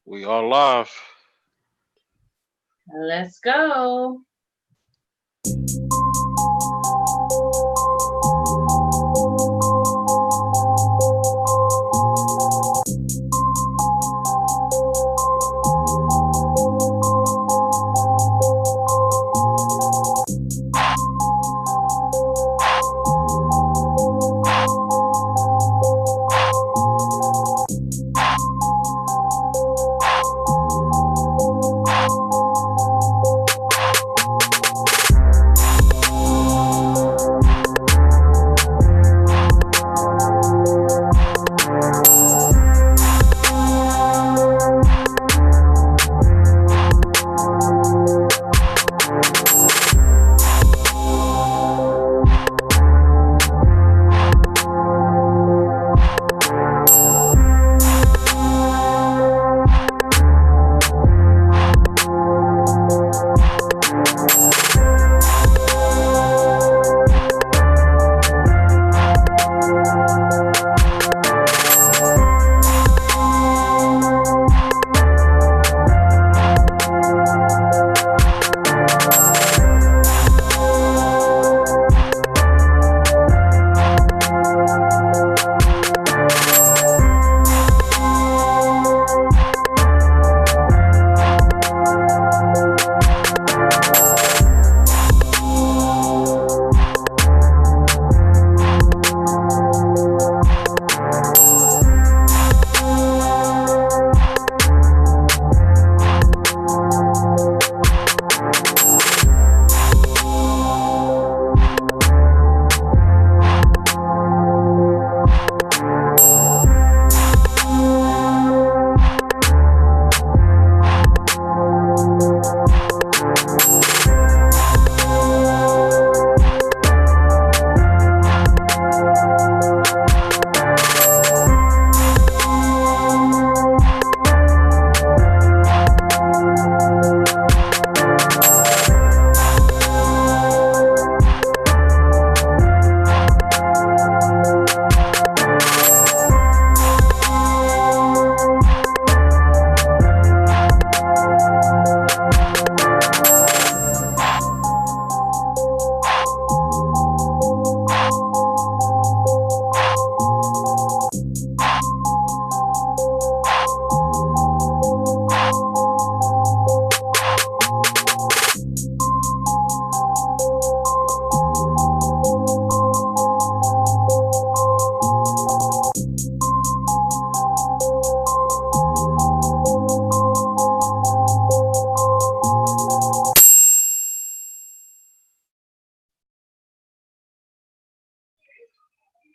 We are live. Let's go.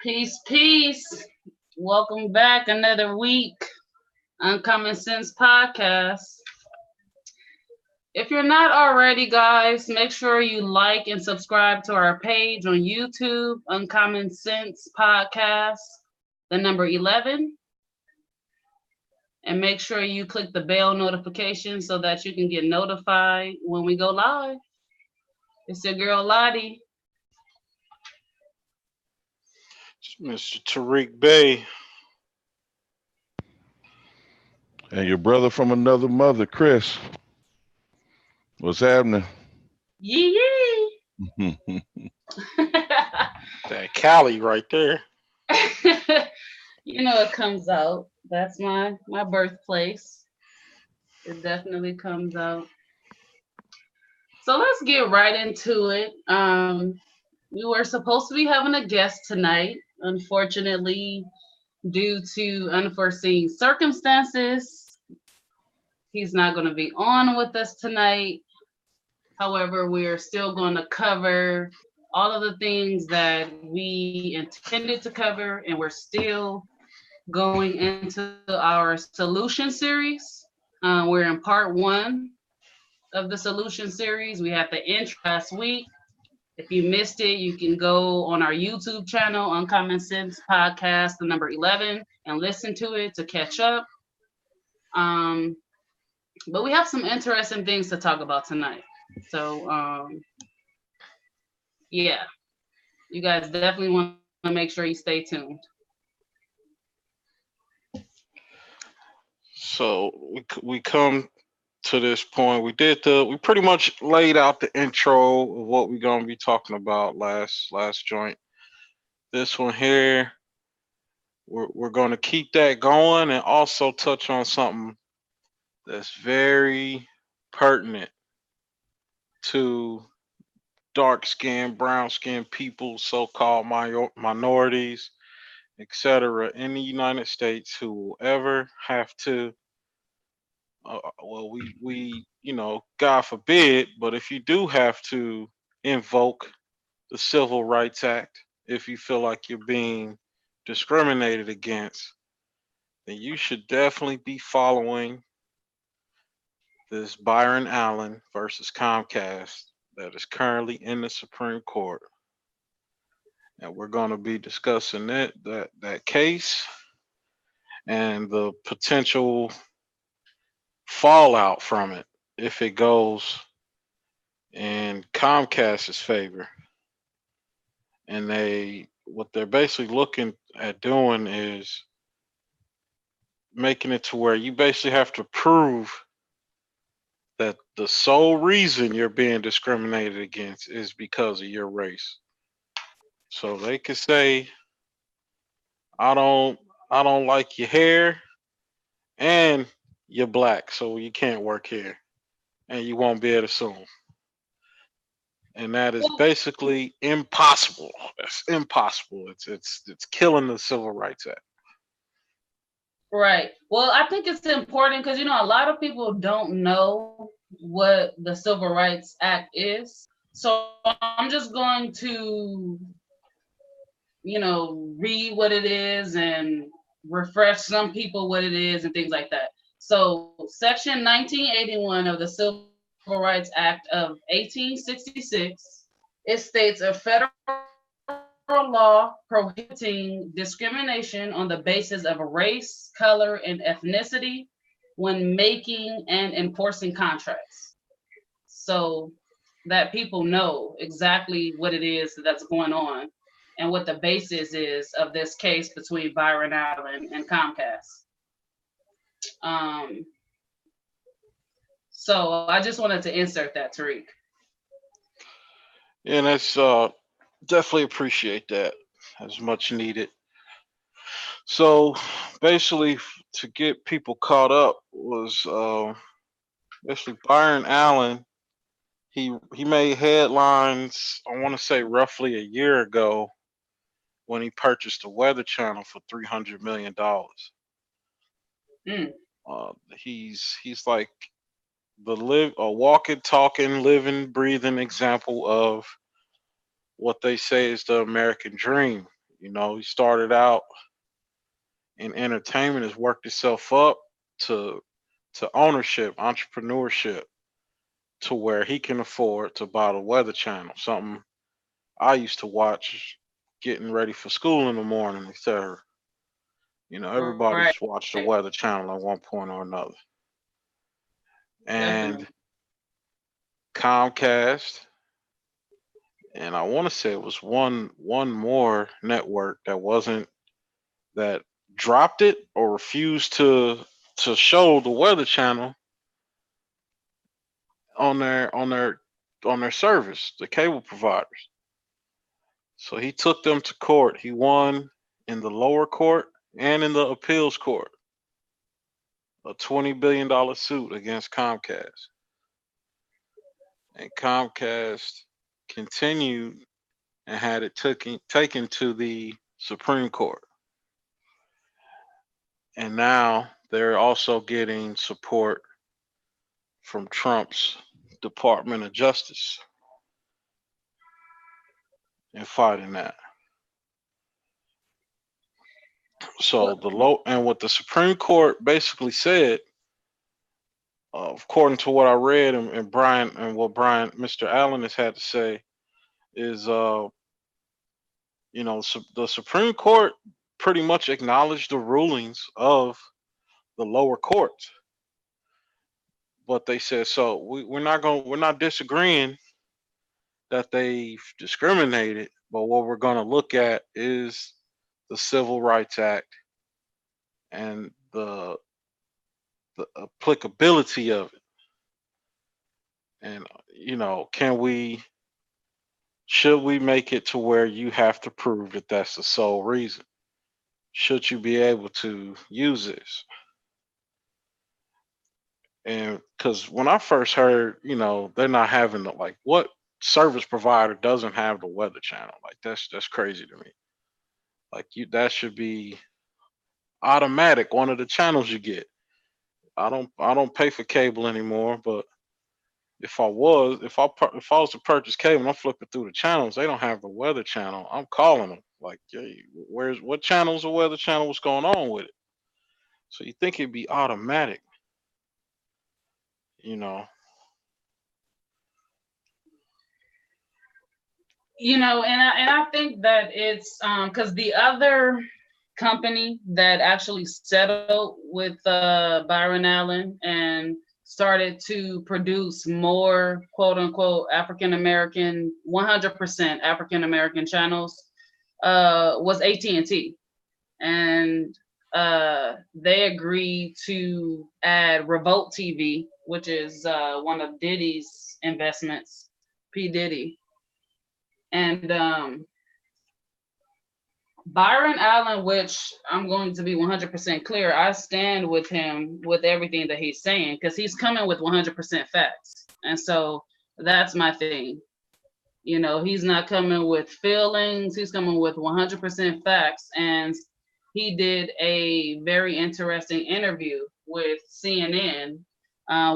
Peace, peace. Welcome back another week. Uncommon Sense Podcast. If you're not already, guys, make sure you like and subscribe to our page on YouTube, Uncommon Sense Podcast, the number 11. And make sure you click the bell notification so that you can get notified when we go live. It's your girl Lottie. Mr. Tariq Bey. And your brother from another mother, Chris. What's happening? Yee yee. That Cali right there. You know it comes out. That's my birthplace. It definitely comes out. So let's get right into it. We were supposed to be having a guest tonight. Unfortunately, due to unforeseen circumstances, he's not going to be on with us tonight. However, we're still going to cover all of the things that we intended to cover, and we're still going into our solution series. We're in part 1 of the solution series. We had the intro last week. If you missed it, you can go on our YouTube channel, Uncommon Sense Podcast, the number 11, and listen to it to catch up. But we have some interesting things to talk about tonight. So, yeah, you guys definitely want to make sure you stay tuned. So we come to this point. We pretty much laid out the intro of what we're gonna be talking about last joint. This one here, we're gonna keep that going and also touch on something that's very pertinent to dark skinned, brown skinned people, so called minorities, etc., in the United States who will ever have to, well, God forbid, but if you do have to invoke the Civil Rights Act, if you feel like you're being discriminated against, then you should definitely be following this Byron Allen versus Comcast that is currently in the Supreme Court. And we're going to be discussing that case and the potential fallout from it if it goes in Comcast's favor. And what they're basically looking at doing is making it to where you basically have to prove that the sole reason you're being discriminated against is because of your race. So they could say, I don't I don't like your hair and you're black, so you can't work here and you won't be able to sue 'em. And that is Well, basically impossible. It's impossible. It's killing the Civil Rights Act. right. Well, I think it's important because a lot of people don't know what the Civil Rights Act is. So I'm just going to, read what it is and refresh some people what it is and things like that. So Section 1981 of the Civil Rights Act of 1866, it states a federal law prohibiting discrimination on the basis of race, color, and ethnicity when making and enforcing contracts. So that people know exactly what it is that's going on and what the basis is of this case between Byron Allen and Comcast. Um, so I just wanted to insert that, Tariq. And that's definitely appreciate that. As much needed. So basically, to get people caught up was basically Byron Allen. He made headlines. I want to say roughly a year ago when he purchased the Weather Channel for $300 million. Mm. He's like a walking, talking, living, breathing example of what they say is the American dream. He started out in entertainment, has worked itself up to ownership, entrepreneurship, to where he can afford to buy the Weather Channel, something I used to watch getting ready for school in the morning, etc. Right. Everybody's watched the Weather Channel at one point or another. And Definitely. Comcast, and I want to say it was one more network that dropped it or refused to show the Weather Channel on their service, the cable providers. So he took them to court. He won in the lower court and in the appeals court a $20 billion suit against Comcast. And Comcast continued and had it taken to the Supreme Court. And now they're also getting support from Trump's Department of Justice in fighting that. So what the Supreme Court basically said, according to what I read and Brian and what Mr. Allen has had to say, is the Supreme Court pretty much acknowledged the rulings of the lower courts, but they said so we're not disagreeing that they've discriminated, but what we're going to look at is the Civil Rights Act and the the applicability of it. And should we make it to where you have to prove that that's the sole reason? Should you be able to use this? And because when I first heard, they're not having like, what service provider doesn't have the Weather Channel? Like that's crazy to me. Like that should be automatic, one of the channels you get. I don't pay for cable anymore, but if I was to purchase cable and I'm flipping through the channels, they don't have the Weather Channel. I'm calling them like, hey, what channel's the Weather Channel? What's going on with it? So you think it'd be automatic, you know? And I think that it's because the other company that actually settled with Byron Allen and started to produce more quote unquote African American, 100% African American channels was AT&T, and they agreed to add Revolt TV, which is one of Diddy's investments, P Diddy. And Byron Allen, which I'm going to be 100% clear, I stand with him with everything that he's saying because he's coming with 100% facts. And so that's my thing. He's not coming with feelings, he's coming with 100% facts. And he did a very interesting interview with CNN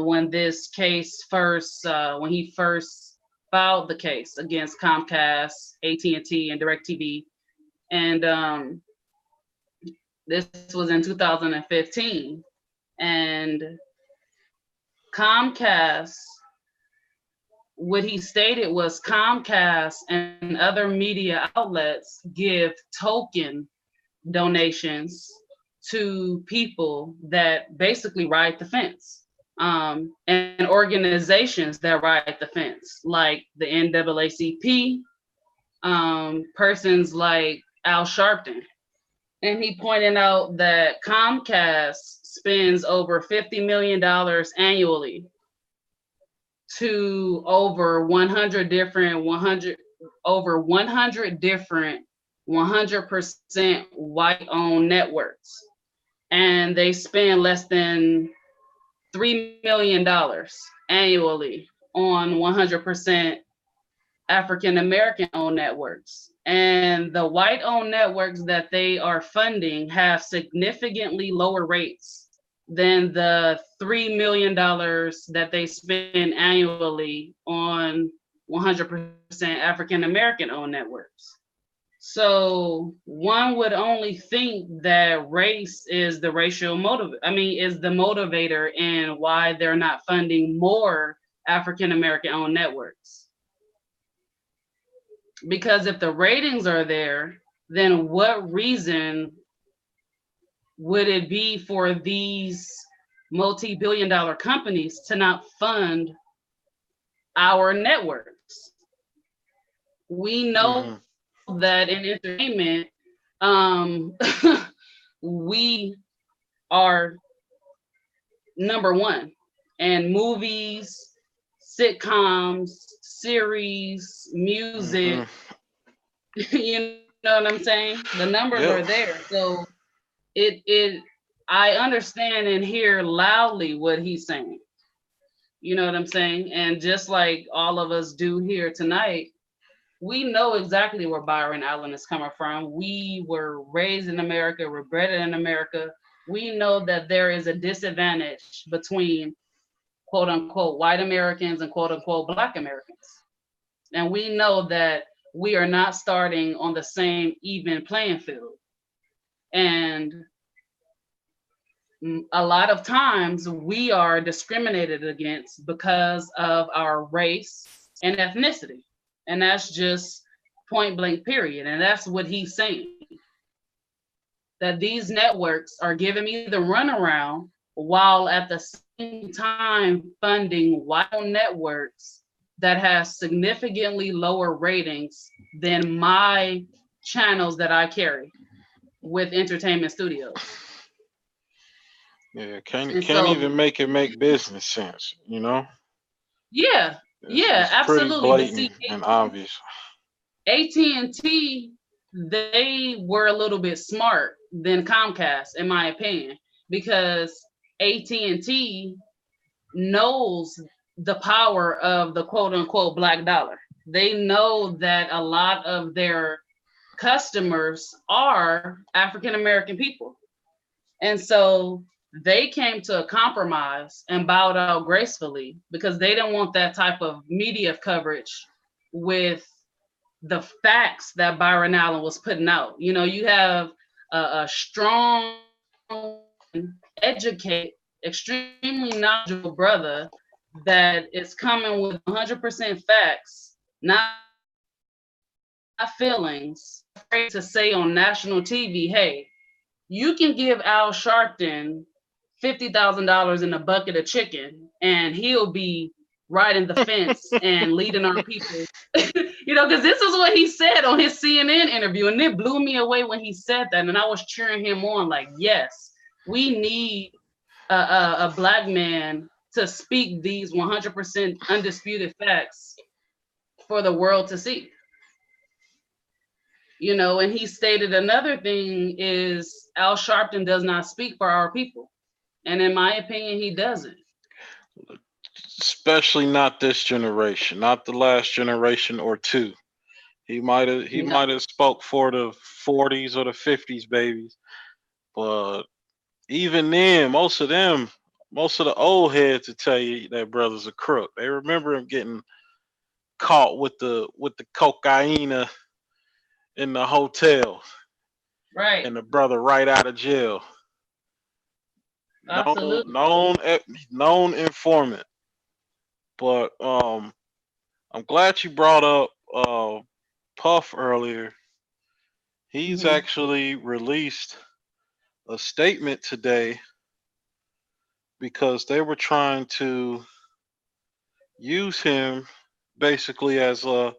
when this case when he first filed the case against Comcast, AT&T, and DirecTV. And this was in 2015. And Comcast, what he stated was Comcast and other media outlets give token donations to people that basically ride the fence. And organizations that ride the fence, like the NAACP, persons like Al Sharpton. And he pointed out that Comcast spends over $50 million annually to over 100 different 100% white-owned networks. And they spend less than $3 million annually on 100% African American owned networks. And the white owned networks that they are funding have significantly lower rates than the $3 million that they spend annually on 100% African American owned networks. So one would only think that race is the is the motivator in why they're not funding more African American owned networks. Because if the ratings are there, then what reason would it be for these multi-billion-dollar companies to not fund our networks? We know that in entertainment, we are number one, and movies, sitcoms, series, music, you know what I'm saying? The numbers are there. So I understand and hear loudly what he's saying. You know what I'm saying? And just like all of us do here tonight, we know exactly where Byron Allen is coming from. We were raised in America, we're bred in America. We know that there is a disadvantage between quote unquote white Americans and quote unquote Black Americans. And we know that we are not starting on the same even playing field. And a lot of times we are discriminated against because of our race and ethnicity. And that's just point blank period. And that's what he's saying. That these networks are giving me the runaround while at the same time funding white networks that has significantly lower ratings than my channels that I carry with entertainment studios. Yeah, can't And can't so, even make it make business sense, you know? yeah, yeah, It's pretty absolutely. But see, blatant and obvious. AT&T, they were a little bit smart than Comcast, in my opinion, because AT&T knows the power of the quote unquote black dollar. They know that a lot of their customers are African American people. And so they came to a compromise and bowed out gracefully because they didn't want that type of media coverage with the facts that Byron Allen was putting out. You know, you have a strong, educated, extremely knowledgeable brother that is coming with 100% facts, not feelings, afraid to say on national TV, hey, you can give Al Sharpton $50,000 in a bucket of chicken and he'll be riding the fence and leading our people. You know, because this is what he said on his CNN interview, and it blew me away when he said that. And I was cheering him on, like, yes, we need a black man to speak these 100% undisputed facts for the world to see. You know, and he stated another thing is Al Sharpton does not speak for our people. And in my opinion, he doesn't. Especially not this generation, not the last generation or two. He No. might have spoke for the 40s or the 50s babies, but even then, most of the old heads will tell you that brother's a crook. They remember him getting caught with the cocaine in the hotel Right. and the brother right out of jail. Known Absolutely. known known informant. But I'm glad you brought up Puff earlier. He's Hmm. actually released a statement today because they were trying to use him basically as a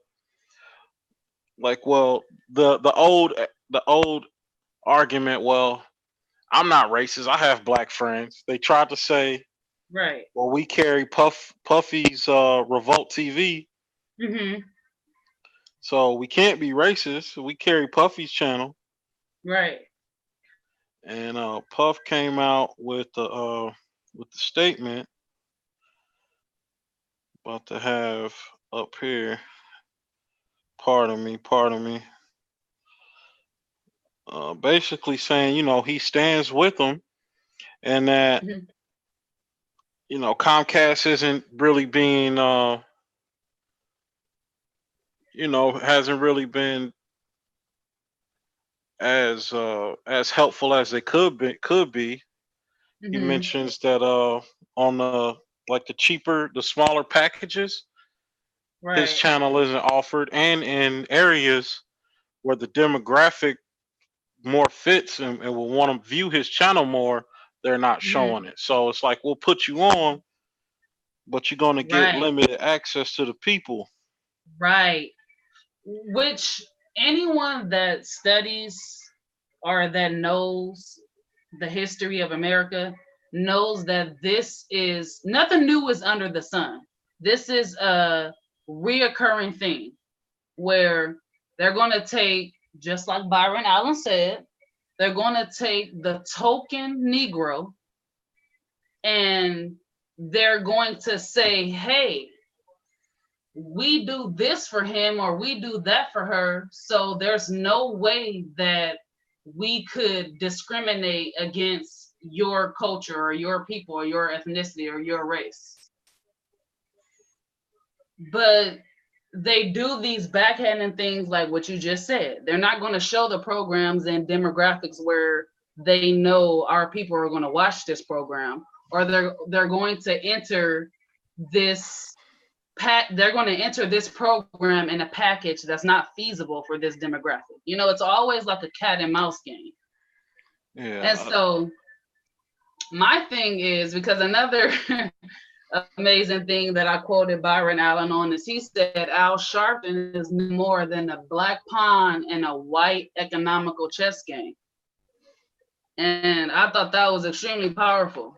like well the old argument, well, I'm not racist, I have black friends. They tried to say, Right. well, we carry Puffy's Revolt TV, Hmm. so we can't be racist. We carry Puffy's channel. Right. And Puff came out with the statement about to have up here. Pardon me. Basically saying, you know, he stands with them, and that Hmm. you know Comcast isn't really being, you know, hasn't really been as helpful as they could be. He Hmm. mentions that on the like the cheaper, the smaller packages, his Right. channel isn't offered, and in areas where the demographic more fits and will want to view his channel more, they're not Hmm. showing it. So it's like we'll put you on, but you're going to get Right. limited access to the people. Right. Which anyone that studies or that knows the history of America knows that this is nothing new is under the sun. This is a reoccurring thing where they're going to take, just like Byron Allen said, they're going to take the token Negro and they're going to say, hey, we do this for him or we do that for her. So there's no way that we could discriminate against your culture or your people or your ethnicity or your race. But they do these backhanded things like what you just said. They're not going to show the programs and demographics where they know our people are going to watch this program, or they're going to enter this they're going to enter this program in a package that's not feasible for this demographic. You know, it's always like a cat and mouse game. And Yeah, so my thing is, because another amazing thing that I quoted Byron Allen on is he said Al Sharpton is more than a black pawn in a white economical chess game. And I thought that was extremely powerful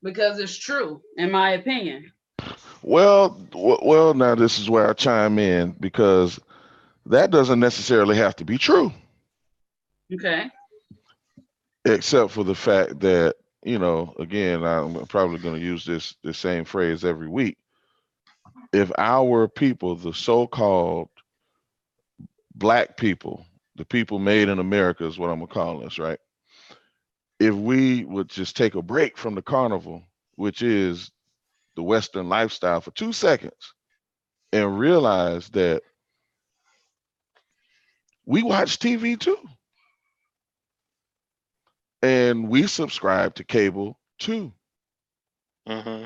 because it's true, in my opinion. Well, now this is where I chime in because that doesn't necessarily have to be true, Okay. except for the fact that, again, I'm probably going to use this same phrase every week. If our people, the so-called black people, the people made in America is what I'm gonna call us, right? If we would just take a break from the carnival, which is the Western lifestyle, for 2 seconds and realize that we watch TV too. And we subscribe to cable too. Mm-hmm.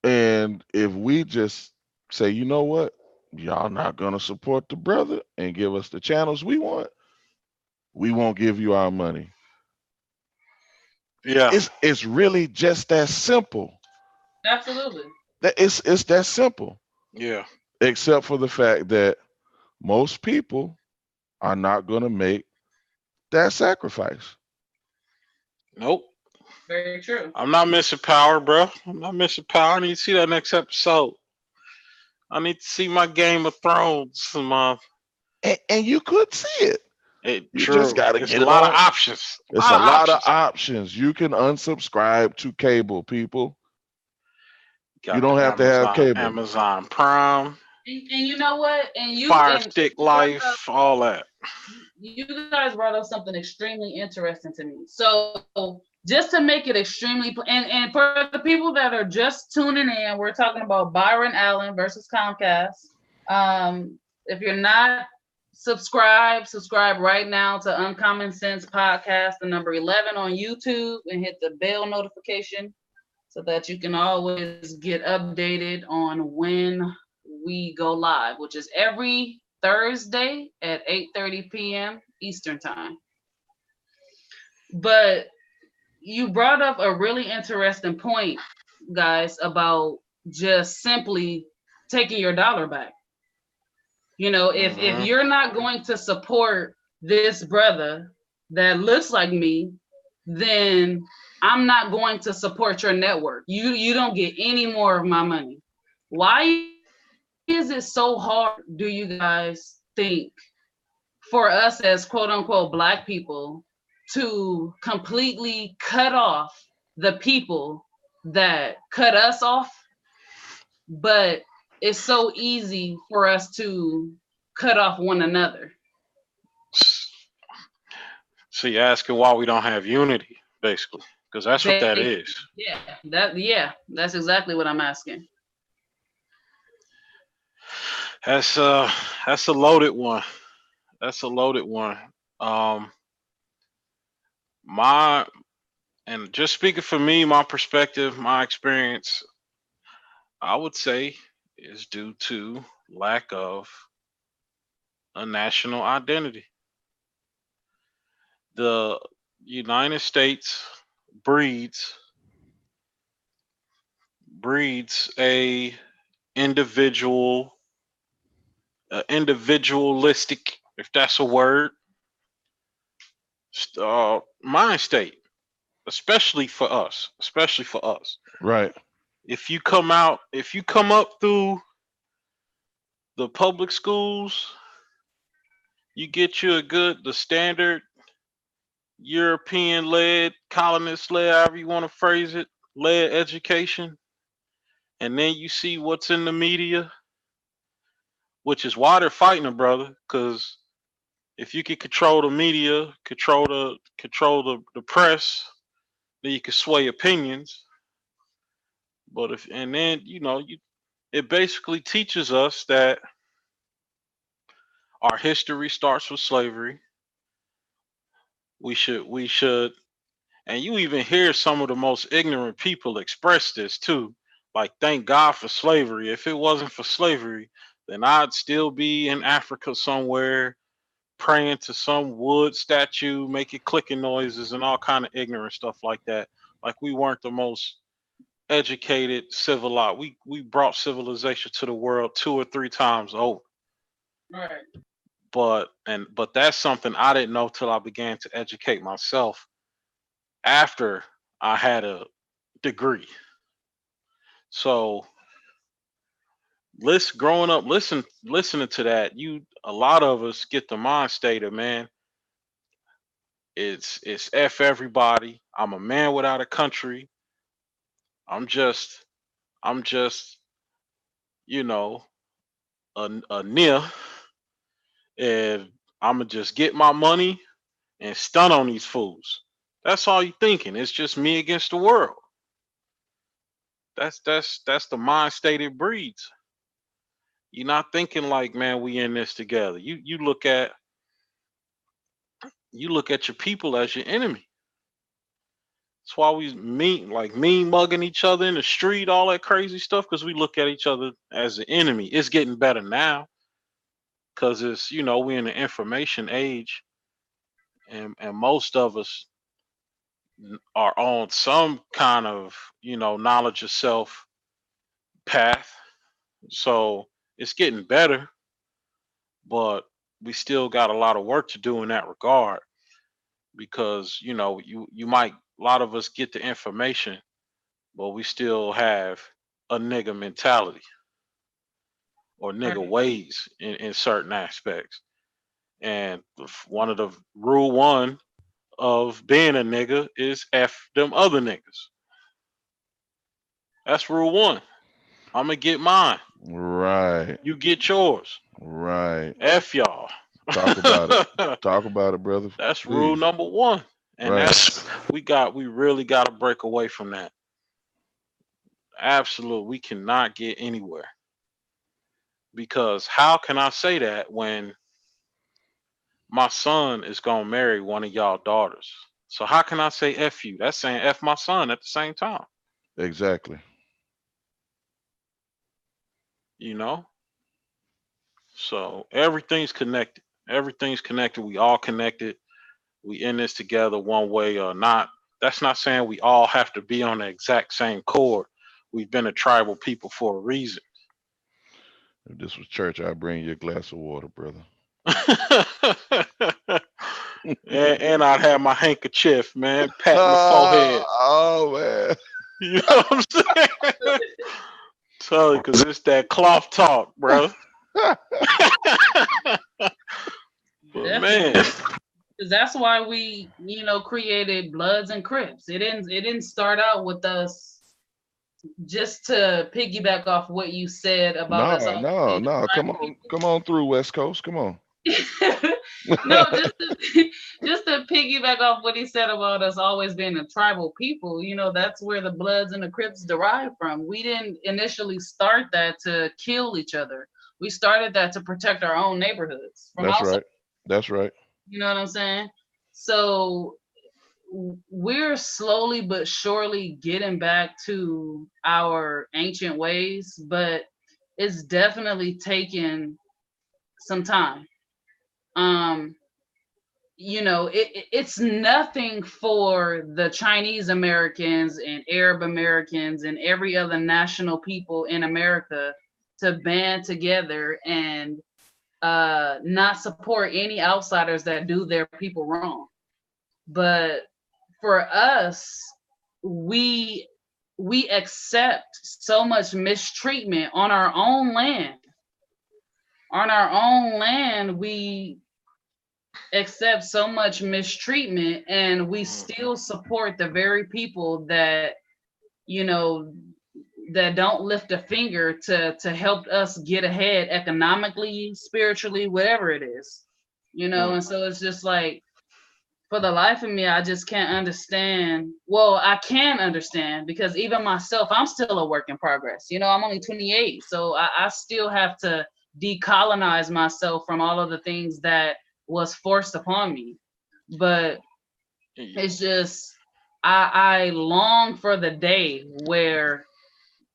And if we just say, you know what, y'all not gonna support the brother and give us the channels we won't give you our money. Yeah. It's really just that simple. Absolutely. That it's that simple. Yeah. Except for the fact that most people are not gonna make that sacrifice. Nope. Very true. I'm not missing power, bro. I'm not missing power. I need to see that next episode. I need to see my Game of Thrones. And you could see it. You just True. gotta It's a get lot of on. options. A It's lot a of lot of options. options. You can unsubscribe to cable, people. You Got don't the have to have cable. Amazon Prime, And you know what? And Fire Stick you brought up Life, all that. you guys brought up something extremely interesting to me. So just to make it extremely and for the people that are just tuning in, we're talking about Byron Allen versus Comcast. If you're not subscribed, subscribe right now to Uncommon Sense Podcast, the number 11 on YouTube, and hit the bell notification so that you can always get updated on when we go live, which is every Thursday at 8:30 p.m. Eastern Time. But you brought up a really interesting point, guys, about just simply taking your dollar back. You know, if Hmm. you're not going to support this brother that looks like me, then I'm not going to support your network. You don't get any more of my money. Why is it so hard, do you guys think, for us as quote unquote black people to completely cut off the people that cut us off, but it's so easy for us to cut off one another? So you're asking why we don't have unity, basically, because that's what that Basically, is. that's exactly what I'm asking. That's uh, that's a loaded one. That's a loaded one. Um, my and just speaking for me, my perspective, my experience, I would say is due to lack of a national identity. The United States breeds breeds individual individualistic, if that's a word, mind state, especially for us. Right. If you come up through the public schools, you get you the standard European led, colonist led, however you want to phrase it, led education, and then you see what's in the media, which is why they're fighting a brother, because if you can control the media, control the press, then you can sway opinions. But if and then it basically teaches us that our history starts with slavery. We should, and you even hear some of the most ignorant people express this too. Like, thank God for slavery. If it wasn't for slavery, then I'd still be in Africa somewhere praying to some wood statue, making clicking noises and all kind of ignorant stuff like that. Like we weren't the most educated, civilized. We brought civilization to the world 2 or 3 times over. Right. but that's something I didn't know till I began to educate myself after I had a degree. So growing up, listening to that, a lot of us get the mind state of, man, it's F everybody. I'm a man without a country. I'm just I'm just, you know, a near, and I'ma just get my money and stun on these fools. That's all you thinking. It's just me against the world. That's the mind state it breeds. You're not thinking like, man, we in this together. You look at your people as your enemy. That's why we mean mugging each other in the street, all that crazy stuff, because we look at each other as an enemy. It's getting better now because we're in the information age, and most of us are on some kind of knowledge of self path. So it's getting better, but we still got a lot of work to do in that regard because you might a lot of us get the information, but we still have a nigga mentality or nigga Right. ways in certain aspects. And one of the rule one of being a nigga is F them other niggas. That's rule one. I'm gonna get mine. Right. You get yours. Right. F y'all. Talk about it. Talk about it, brother. That's rule Please. number one. And Right. that's we really gotta break away from that. Absolute. We cannot get anywhere. Because how can I say that when my son is gonna marry one of y'all daughters? So how can I say F you? That's saying F my son at the same time. Exactly. You know? So everything's connected. Everything's connected. We all connected. We in this together one way or not. That's not saying we all have to be on the exact same chord. We've been a tribal people for a reason. If this was church, I'd bring you a glass of water, brother. and I'd have my handkerchief, man, patting the forehead. Oh man. You know what I'm saying? Tell you, because it's that cloth talk, bro. But man, Definitely. Because that's why we, created Bloods and Crips. It didn't start out with us just to piggyback off what you said about us No, all no, being no. Come tribal on, people. come on through West Coast. Come on. No, just to piggyback off what he said about us always being a tribal people. That's where the Bloods and the Crips derive from. We didn't initially start that to kill each other. We started that to protect our own neighborhoods from That's outside. right. That's right. You know what I'm saying? So we're slowly but surely getting back to our ancient ways, but it's definitely taken some time. Um, it's nothing for the Chinese Americans and Arab Americans and every other national people in America to band together and not support any outsiders that do their people wrong. But for us, we we accept so much mistreatment on our own land. On our own land, we accept so much mistreatment and we still support the very people that, you know, that don't lift a finger to help us get ahead economically, spiritually, whatever it is. And so it's just like, for the life of me, I just can't understand. Well, I can understand because even myself, I'm still a work in progress. I'm only 28, so I still have to decolonize myself from all of the things that was forced upon me. But it's just, I long for the day where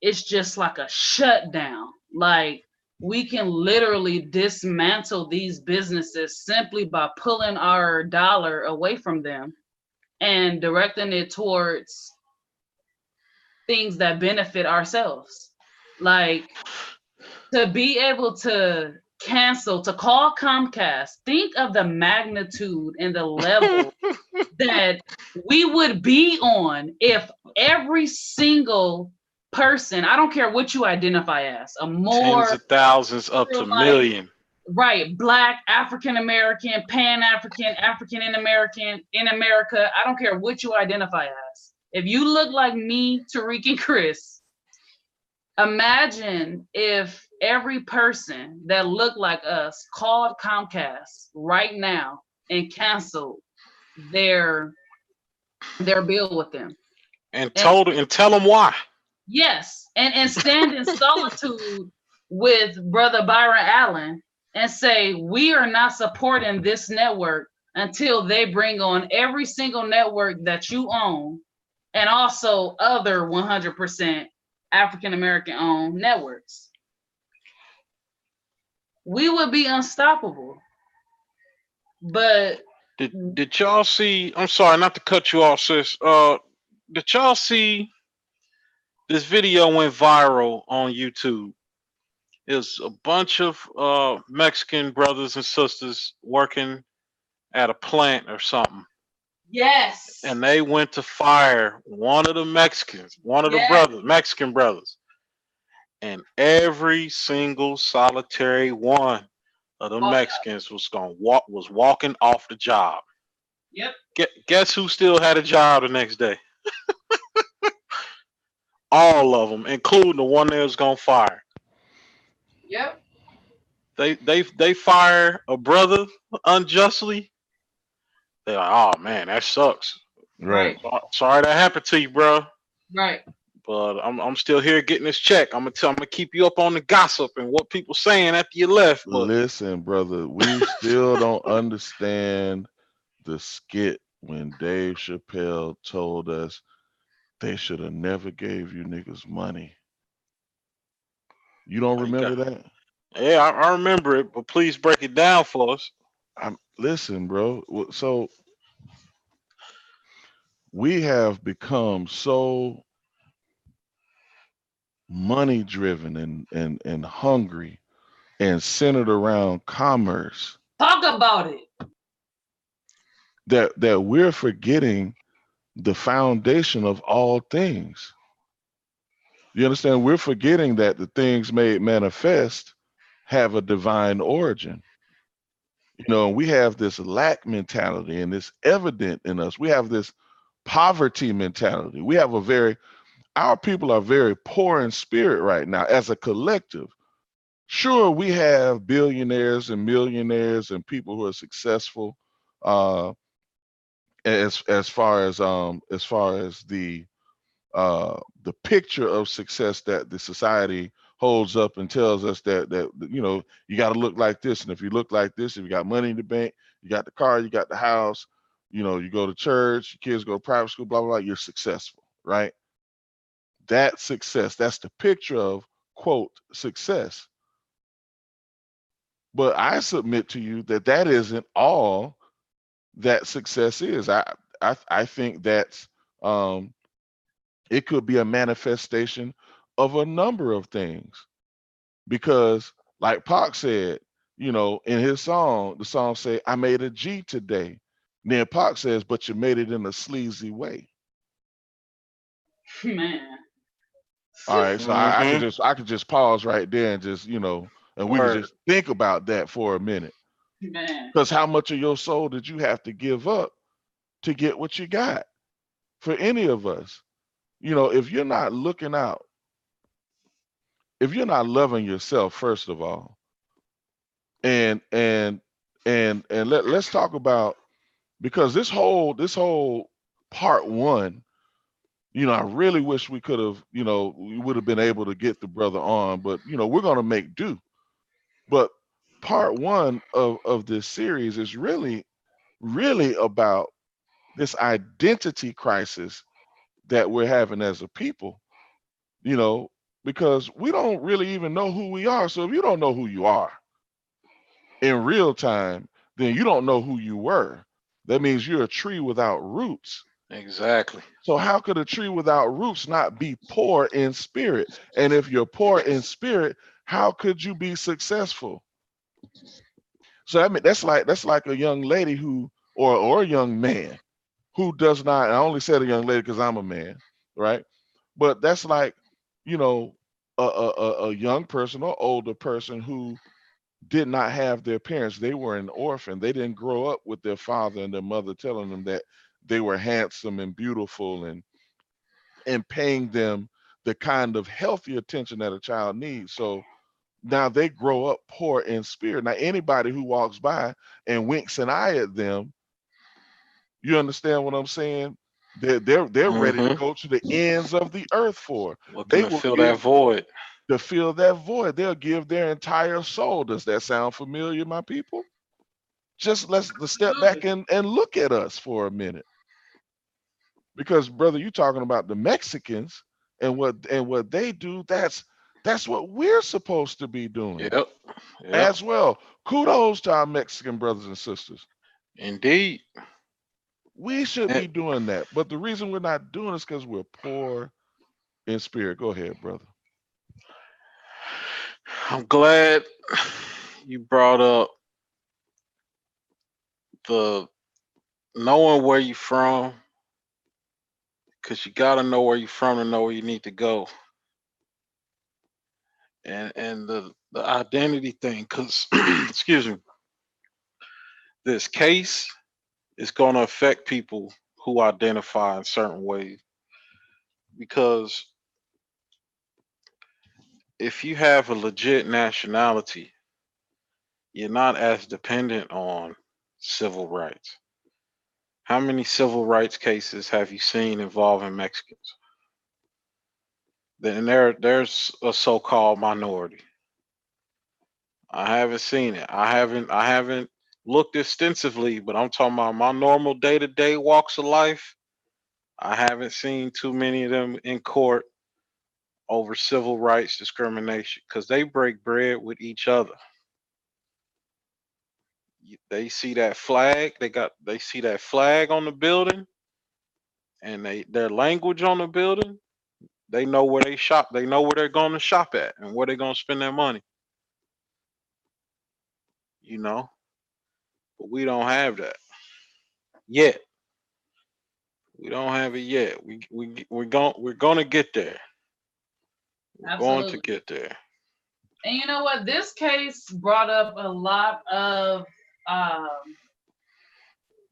it's just like a shutdown. Like, we can literally dismantle these businesses simply by pulling our dollar away from them and directing it towards things that benefit ourselves. Like, to be able to cancel, to call Comcast. Think of the magnitude and the level that we would be on if every single person, I don't care what you identify as, a Tens more of thousands up to million. Right, Black, African American, Pan African, African American in America. I don't care what you identify as. If you look like me, Tariq, and Chris, imagine if every person that looked like us called Comcast right now and canceled their bill with them. And tell them why. Yes, and stand in solitude with Brother Byron Allen and say, we are not supporting this network until they bring on every single network that you own and also other 100% African American owned networks. We would be unstoppable. But did y'all see? I'm sorry, not to cut you off, sis. Did y'all see this video went viral on YouTube? It's a bunch of Mexican brothers and sisters working at a plant or something. yes. And they went to fire one of the Mexicans, one of the Mexican brothers. And every single solitary one of the Mexicans was walking off the job. Yep. Guess who still had a job the next day? All of them, including the one that was gonna fire. Yep. They fire a brother unjustly. They're like, oh man, that sucks. Right. Sorry that happened to you, bro. Right. But I'm still here getting this check. I'm gonna keep you up on the gossip and what people saying after you left. But listen, brother, we still don't understand the skit when Dave Chappelle told us they should have never gave you niggas money. You don't remember that? Yeah, I remember it, but please break it down for us. Listen, bro. So we have become so money driven and hungry and centered around commerce. Talk about it. That we're forgetting the foundation of all things. You understand? We're forgetting that the things made manifest have a divine origin. You know, we have this lack mentality and it's evident in us. We have this poverty mentality. We have our people are very poor in spirit right now as a collective. Sure, we have billionaires and millionaires and people who are successful as far as the picture of success that the society holds up and tells us that you know, you got to look like this, and if you look like this, if you got money in the bank, you got the car, you got the house, you know, you go to church, your kids go to private school, blah blah blah, you're successful, right? That success, that's the picture of quote success. But I submit to you that isn't all that success is. I think that's it could be a manifestation of a number of things, because like Pac said, you know, in his song, the song say, I made a G today. And then Pac says, but you made it in a sleazy way. Man. All right, so I could just pause right there and just, you know, and we can just think about that for a minute. Man. Because how much of your soul did you have to give up to get what you got? For any of us, you know, if you're not looking out, if you're not loving yourself, first of all, and let's talk about, because this whole part one, you know, I really wish we could have, you know, we would have been able to get the brother on, but you know, we're gonna make do. But part one of this series is really about this identity crisis that we're having as a people, you know, because we don't really even know who we are. So if you don't know who you are in real time, then you don't know who you were. That means you're a tree without roots. Exactly. So how could a tree without roots not be poor in spirit? And if you're poor in spirit, how could you be successful? So I mean, that's like a young lady who, or a young man who does not. I only said a young lady because I'm a man, right? But that's like, you know, a young person or older person who did not have their parents. They were an orphan. They didn't grow up with their father and their mother telling them that they were handsome and beautiful and paying them the kind of healthy attention that a child needs. So now they grow up poor in spirit. Now anybody who walks by and winks an eye at them, you understand what I'm saying? They're ready to Mm-hmm. go to the ends of the earth for. Looking They to will fill that give void. to fill that void. They'll give their entire soul. Does that sound familiar, my people? Just let's step back Absolutely. and look at us for a minute. Because brother, you talking about the Mexicans and what they do, that's what we're supposed to be doing Yep. Yep. as well. Kudos to our Mexican brothers and sisters. Indeed. We should And be doing that. But the reason we're not doing it is because we're poor in spirit. Go ahead, brother. I'm glad you brought up the knowing where you from, because you got to know where you from to know where you need to go, and the identity thing. Because excuse me, this case is going to affect people who identify in certain ways. Because if you have a legit nationality, you're not as dependent on civil rights. How many civil rights cases have you seen involving Mexicans? Then there's a so-called minority. I haven't seen it. I haven't looked extensively, but I'm talking about my normal day-to-day walks of life. I haven't seen too many of them in court over civil rights discrimination because they break bread with each other. They see that flag, they see that flag on the building and their language on the building, they know where they shop, they know where they're going to shop at and where they're going to spend their money, you know? But we don't have that yet. We don't have it yet. We're going to get there. We're going to Absolutely. get there. And you know what? This case brought up a lot um,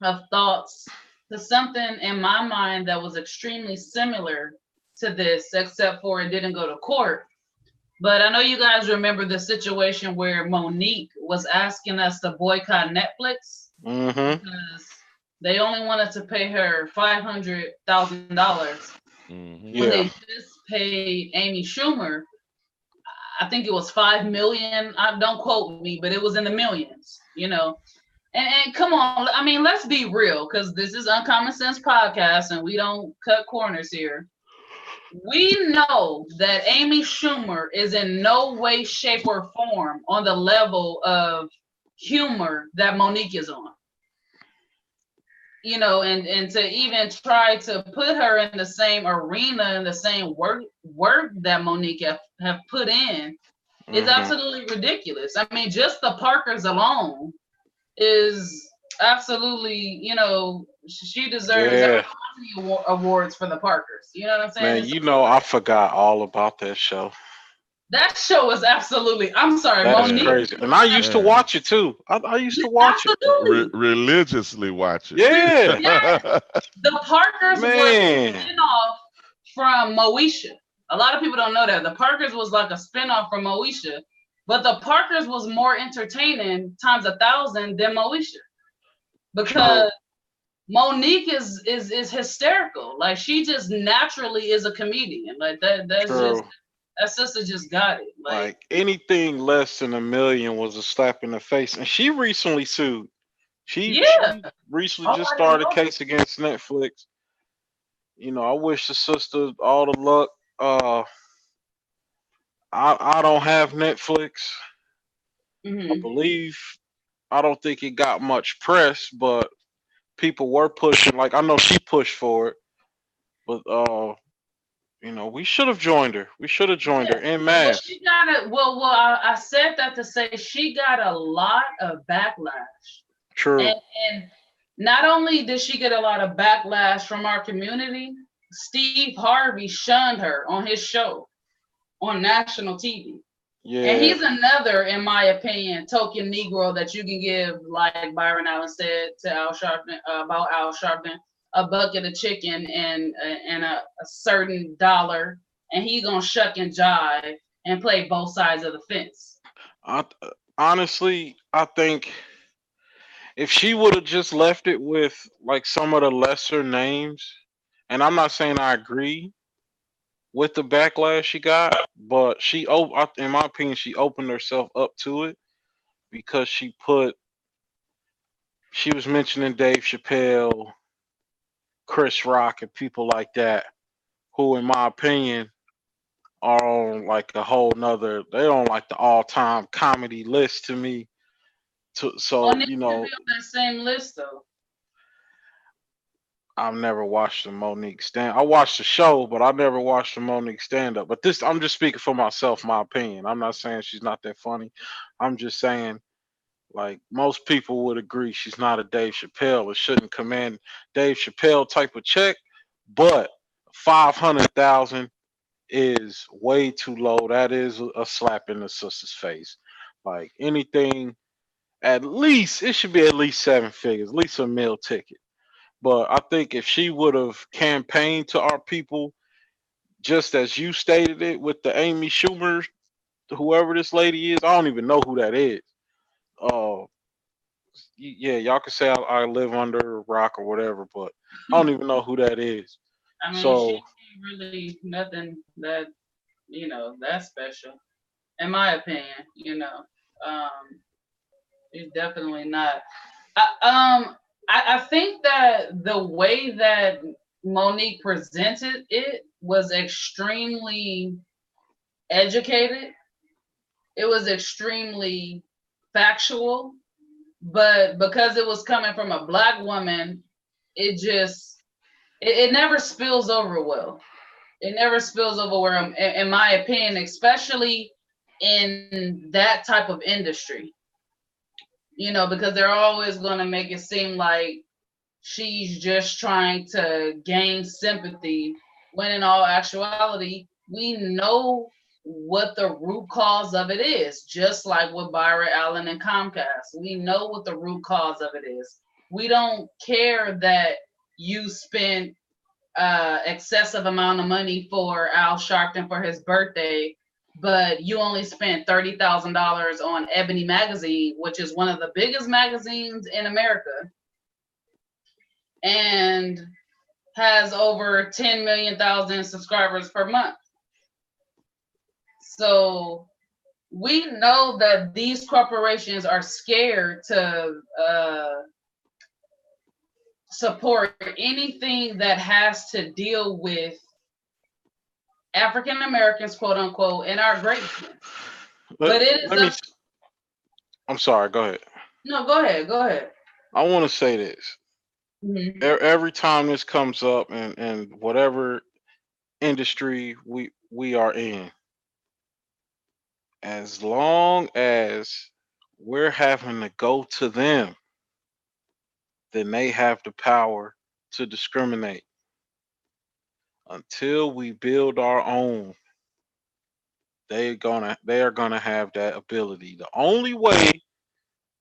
of thoughts to something in my mind that was extremely similar to this, except for it didn't go to court. But I know you guys remember the situation where Monique was asking us to boycott Netflix Mhm. because they only wanted to pay her $500,000 Hmm. when Yeah. they just paid Amy Schumer. I think it was 5 million. Don't quote me, but it was in the millions. And come on, I mean, let's be real, because this is Uncommon Sense Podcast, and we don't cut corners here. We know that Amy Schumer is in no way, shape, or form on the level of humor that Monique is on. And to even try to put her in the same arena, in the same work that Monique have put in, is Mhm. absolutely ridiculous. I mean, just the Parkers alone is absolutely, she deserves. There Yeah. are many awards for the Parkers. You know what I'm saying? Man, And so I forgot all about that show. that show was absolutely. I'm sorry, That's Monique. Man, crazy. And I used to man. watch it too. I used to watch it. Absolutely. Religiously watch it. Yeah. Yes, the Parkers was Man. a spinoff from Moesha. A lot of people don't know that the Parkers was like a spinoff from Moesha, but the Parkers was more entertaining times 1,000 than Moesha True. because Monique is hysterical. Like she just naturally is a comedian. Like that. That's just True. that sister just got it. Like Like anything less than a million was a slap in the face. And she recently sued. yeah. She recently Oh, just I didn't started a know. case against Netflix. I wish the sister all the luck. Uh I don't have Netflix. I Hmm. believe I don't think it got much press, but people were pushing. Like I know she pushed for it, but We should have joined her. We should have joined her en Well, masse. she got a I said that to say she got a lot of backlash, and True. and not only did she get a lot of backlash from our community, Steve Harvey shunned her on his show on national TV. And Yeah. he's another, in my opinion, token Negro that you can give, like Byron Allen said to Al Sharpton about Al Sharpton, a bucket of chicken and a certain dollar, and he gonna shuck and jive and play both sides of the fence. I honestly, I think if she would have just left it with like some of the lesser names, and I'm not saying I agree with the backlash she got, but in my opinion, she opened herself up to it because she was mentioning Dave Chappelle, Chris Rock, and people like that, who, in my opinion, are on like a whole nother. They're on like the all-time comedy list to me. So Monet should be on that same list though. I've never watched the Monique stand. I watched the show, but I never watched the Monique stand up. But this, I'm just speaking for myself, my opinion. I'm not saying she's not that funny. I'm just saying, like most people would agree, she's not a Dave Chappelle. It shouldn't command Dave Chappelle type of check, but 500,000 is way too low. That is a slap in the sister's face. Like anything, at least it should be at least seven figures, at least a meal ticket. But I think if she would have campaigned to our people, just as you stated it with the Amy Schumer, whoever this lady is, I don't even know who that is. Uh, yeah, y'all can say I live under a rock or whatever, but I don't even know who that is. I mean, she So ain't really nothing that that's special, in my opinion. Um, she's definitely not. I think that the way that Monique presented it was extremely educated. It was extremely factual, but because it was coming from a black woman, it just it never spills over well. It never spills over well, in my opinion, especially in that type of industry. Because they're always going to make it seem like she's just trying to gain sympathy when in all actuality we know what the root cause of it is, just like with Byron Allen and Comcast. We know what the root cause of it is. We don't care that you spent excessive amount of money for Al Sharpton for his birthday, but you only spent $30,000 on Ebony magazine, which is one of the biggest magazines in America, and has over 10 million thousand subscribers per month. So we know that these corporations are scared to support anything that has to deal with African Americans, quote unquote, and our greatness. But it is I'm sorry, go ahead. No, go ahead. Go ahead. I want to say this. Mm-hmm. Every time this comes up in whatever industry we are in, as long as we're having to go to them, then they have the power to discriminate. Until we build our own, they are gonna have that ability. The only way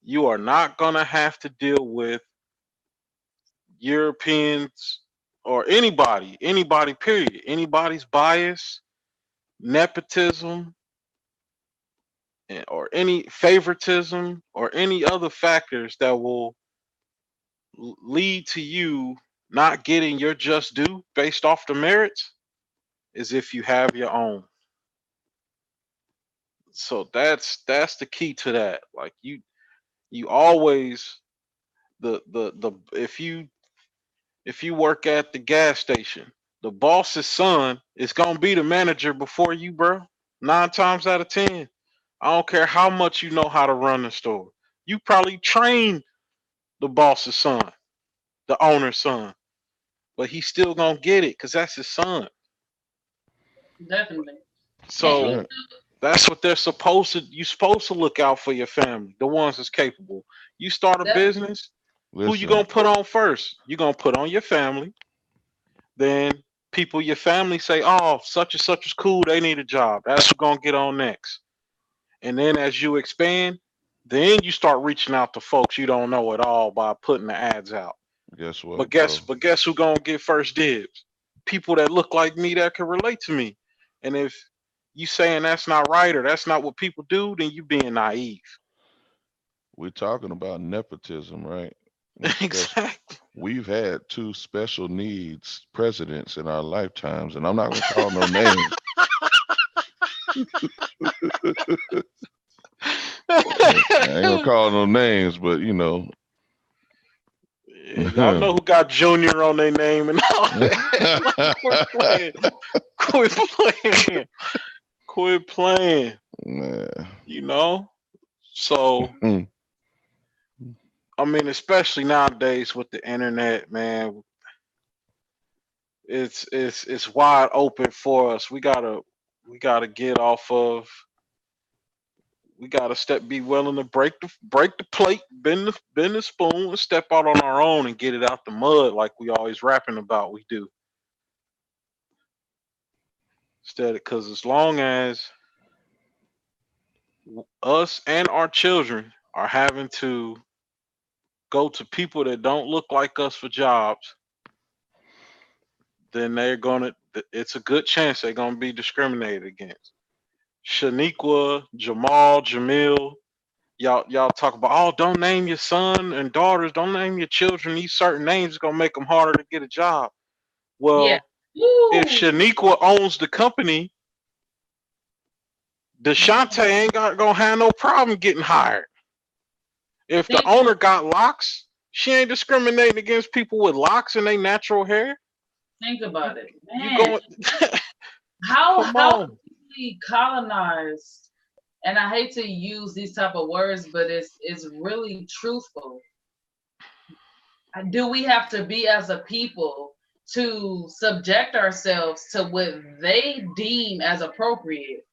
you are not gonna have to deal with Europeans or anybody period, anybody's bias, nepotism, or any favoritism or any other factors that will lead to you not getting your just due based off the merits is if you have your own. So that's the key to that. Like you always the if you work at the gas station, the boss's son is gonna be the manager before you, bro. 9 times out of 10. I don't care how much you know how to run the store. You probably train the boss's son, the owner's son, but he's still gonna get it because that's his son. Definitely. And That's So right. that's what they're supposed to. You're supposed to look out for your family, the ones that's capable. You start a that, business. Who you Listen, gonna put on first? You gonna put on your family. Then people, your family say, "Oh, such and such is cool. They need a job." That's who's gonna get on next. And then as you expand, then you start reaching out to folks you don't know at all by putting the ads out. guess But what, guess bro? but guess who gonna get first dibs? People that look like me that can relate to me. And if you saying that's not right or that's not what people do, then you being naive. We're talking about nepotism, right? Special. Exactly. We've had two special needs presidents in our lifetimes, and I'm not gonna call no names. I ain't gonna call no names, but Yeah, y'all know who got Junior on their name and all that. Like, quit playing. Quit playing. Quit playing. Nah. You know? So I mean, especially nowadays with the internet, man, it's wide open for us. We gotta get off of. We gotta be willing to break the plate, bend the spoon, and step out on our own and get it out the mud like we always rapping about. We do instead, because as long as us and our children are having to go to people that don't look like us for jobs, then they're gonna. It's a good chance they're gonna be discriminated against. Shaniqua, Jamal, Jamil, y'all talk about, oh, don't name your son and daughters, don't name your children these certain names. It's gonna make them harder to get a job. yeah. Well, if Woo! Shaniqua owns the company, Deshante ain't gonna have no problem getting hired. If the Think owner got locks, she ain't discriminating against people with locks and they natural hair. think You about it, you man. going? How Come on. we colonized, and I hate to use these type of words, but it's really truthful. Do we have to be as a people to subject ourselves to what they deem as appropriate?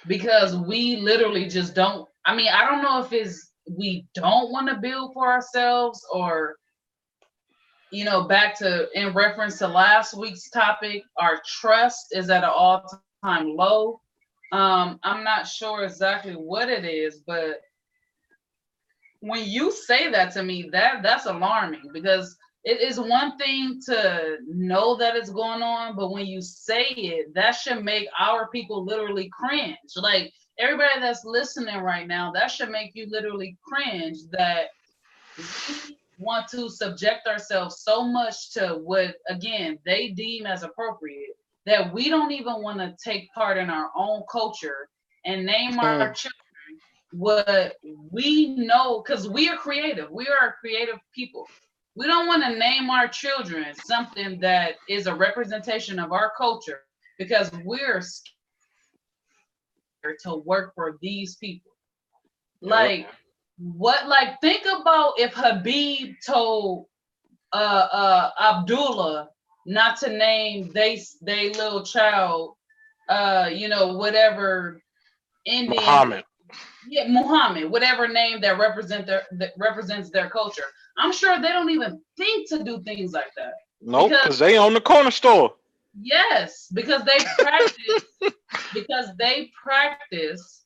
Because we literally just don't. I mean, I don't know if it's we don't want to build for ourselves, or back to in reference to last week's topic, our trust is at an all-time low. I'm not sure exactly what it is, but when you say that to me, that's alarming, because it is one thing to know that it's going on, but when you say it, that should make our people literally cringe. Like, everybody that's listening right now, that should make you literally cringe that we want to subject ourselves so much to what, again, they deem as appropriate, that we don't even want to take part in our own culture and name our Hmm. children what we know, because we are creative. We are a creative people. We don't want to name our children something that is a representation of our culture, because we're scared to work for these people. Yep. Like, what? Like, think about if Habib told Abdullah not to name they little child, whatever Indian, Muhammad. yeah, Muhammad, whatever name that represents their culture. I'm sure they don't even think to do things like that, Nope, because because they own the corner store. yes, because they practice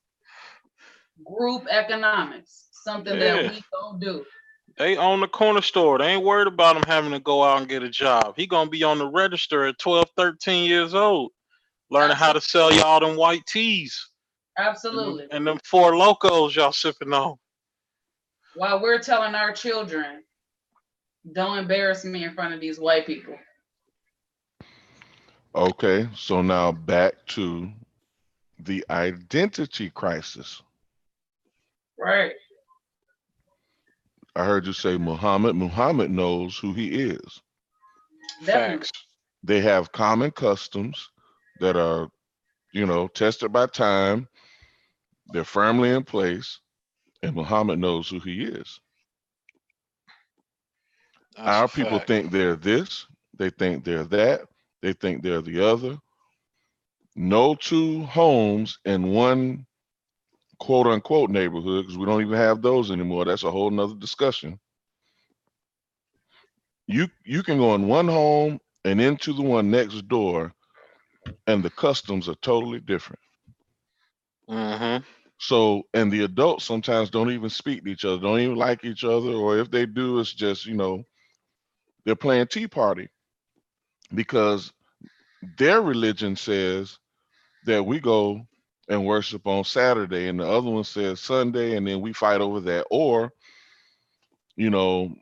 group economics, something that Yeah. we don't do. They own the corner store. They ain't worried about him having to go out and get a job. He gonna be on the register at 12, 13 years old, learning how to Absolutely, sell y'all them white teas absolutely. and them four locos y'all sipping on. While we're telling our children, don't embarrass me in front of these white people. Okay, so now back to the identity crisis. Right. I heard you say Muhammad. Muhammad knows who he is. Definitely. Facts. They have common customs that are, tested by time. They're firmly in place, and Muhammad knows who he is. That's a Our people fact. think they're this, they think they're that, they think they're the other. No two homes in one quote unquote neighborhood, because we don't even have those anymore. That's a whole nother discussion. You can go in one home and into the one next door, and the customs are totally different. Mm-hmm. So, and the adults sometimes don't even speak to each other, don't even like each other, or if they do, it's just, they're playing tea party because their religion says that we go and worship on Saturday, and the other one says Sunday, and then we fight over that. Or, you know,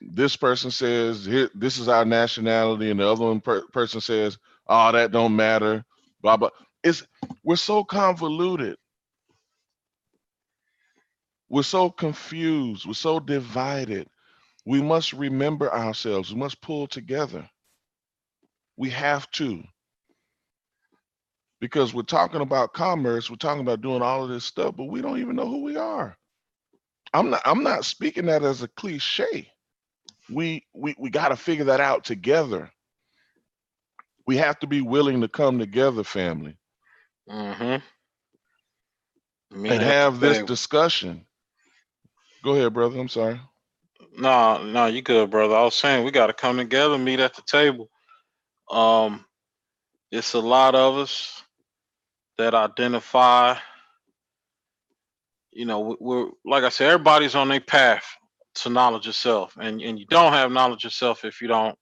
this person says this is our nationality, and the other person says, "Oh, that don't matter." Blah blah. It's We're so convoluted. We're so confused. We're so divided. We must remember ourselves. We must pull together. We have to, because we're talking about commerce. We're talking about doing all of this stuff, but we don't even know who we are. I'm not speaking that as a cliche. We got to figure that out together. We have to be willing to come together, family, Mm-hmm. and Meet at the have this table. discussion. Go ahead, brother. I'm sorry. No, no, you good, brother. I was saying we got to come together, meet at the table. Um, it's a lot of us that identify. We're like I said, everybody's on their path to knowledge of self, and you don't have knowledge of self if you don't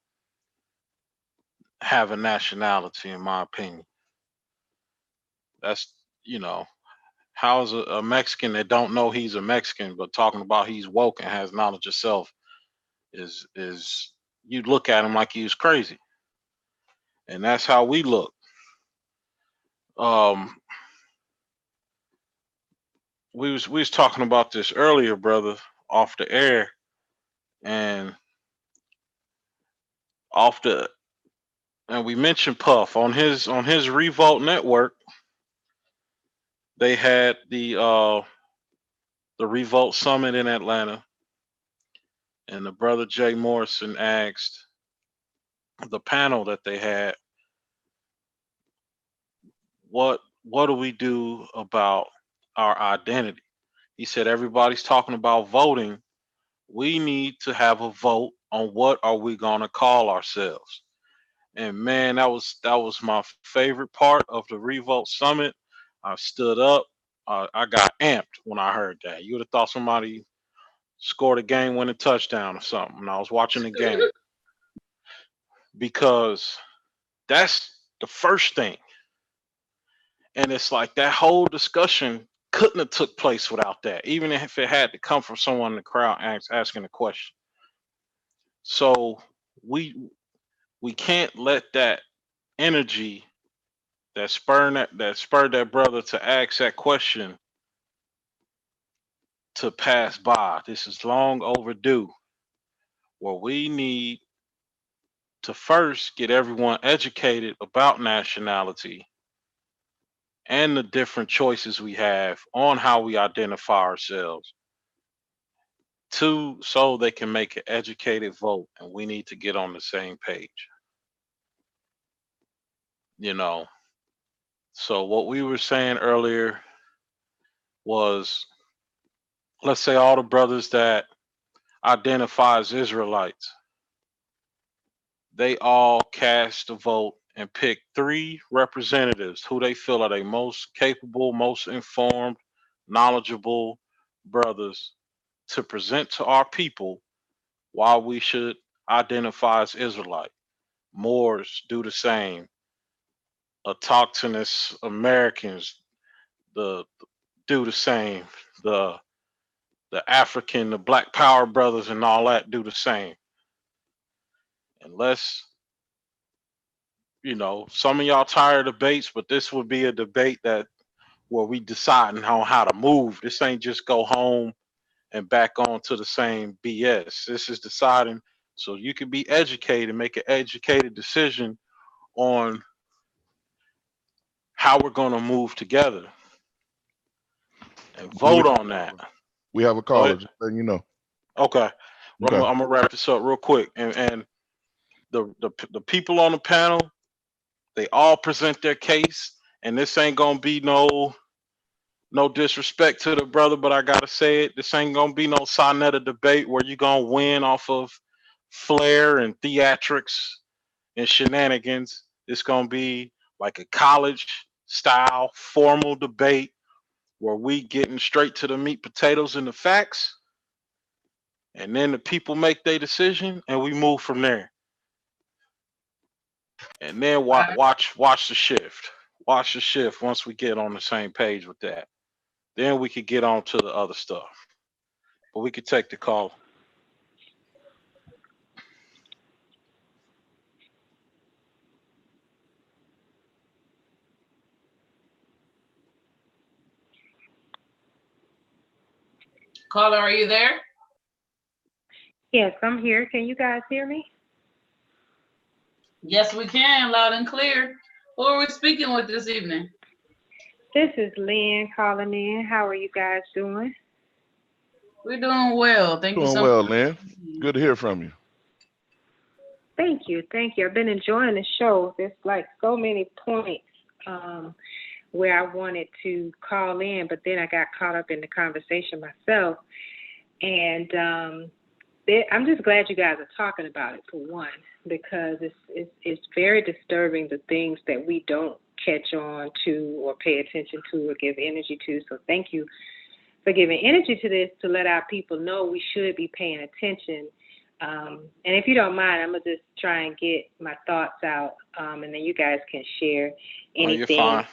have a nationality. In my opinion, that's you know how's a Mexican that don't know he's a Mexican, but talking about he's woke and has knowledge of self is you look at him like he was crazy, and that's how we look. Um, we was talking about this earlier, brother, off the air, and off the and we mentioned Puff on his Revolt Network. They had the Revolt Summit in Atlanta, and the brother Jay Morrison asked the panel that they had, what do we do about our identity? He said everybody's talking about voting. We need to have a vote on what are we going to call ourselves. And man, that was my favorite part of the Revolt Summit. I stood up. I got amped when I heard that. You would have thought somebody scored a game-winning touchdown or something. And I was watching the game because that's the first thing. And it's like that whole discussion couldn't have took place without that, even if it had to come from someone in the crowd asking a question. So we we can't let that energy that spurred that brother to ask that question to pass by. This is long overdue. Where we need to first get everyone educated about nationality and the different choices we have on how we identify ourselves. Two, so they can make an educated vote, and we need to get on the same page. You know. So what we were saying earlier was, let's say all the brothers that identify as Israelites, they all cast a vote and pick three representatives who they feel are the most capable, most informed, knowledgeable brothers to present to our people why we should identify as Israelite. Moors do the same. Autochthonous Americans the do the same. The the African, the Black Power brothers, and all that do the same. Unless some of y'all tired of debates, but this would be a debate that where we deciding how to move. This ain't just go home and back on to the same BS. This is deciding so you can be educated, make an educated decision on how we're going to move together and We vote on that. we have a Go caller, ahead. just letting you know. Okay. Well, I'm, Okay. I'm gonna wrap this up real quick, and the people on the panel, they all present their case, And this ain't gonna be no disrespect to the brother, but I gotta say it. This ain't gonna be no Sonetta debate where you gonna win off of flair and theatrics and shenanigans. It's gonna be like a college style formal debate where we getting straight to the meat, potatoes, and the facts, and then the people make their decision, and we move from there. And then Right. watch the shift. Watch the shift once we get on the same page with that. Then we could get on to the other stuff. But we could take the call. Caller, are you there? Yes, I'm here. Can you guys hear me? Yes, we can, loud and clear. Who are we speaking with this evening? This is Lynn calling in. How are you guys doing? We're doing well. Thank you Doing so well, much. Lynn. Good to hear from you. Thank you. Thank you. I've been enjoying the show. There's like so many points where I wanted to call in, but then I got caught up in the conversation myself. And I'm just glad you guys are talking about it, for one, because it's very disturbing, the things that we don't catch on to or pay attention to or give energy to. So thank you for giving energy to this, to let our people know we should be paying attention. And if you don't mind, I'm going to just try and get my thoughts out, and then you guys can share anything. Oh, you're fine.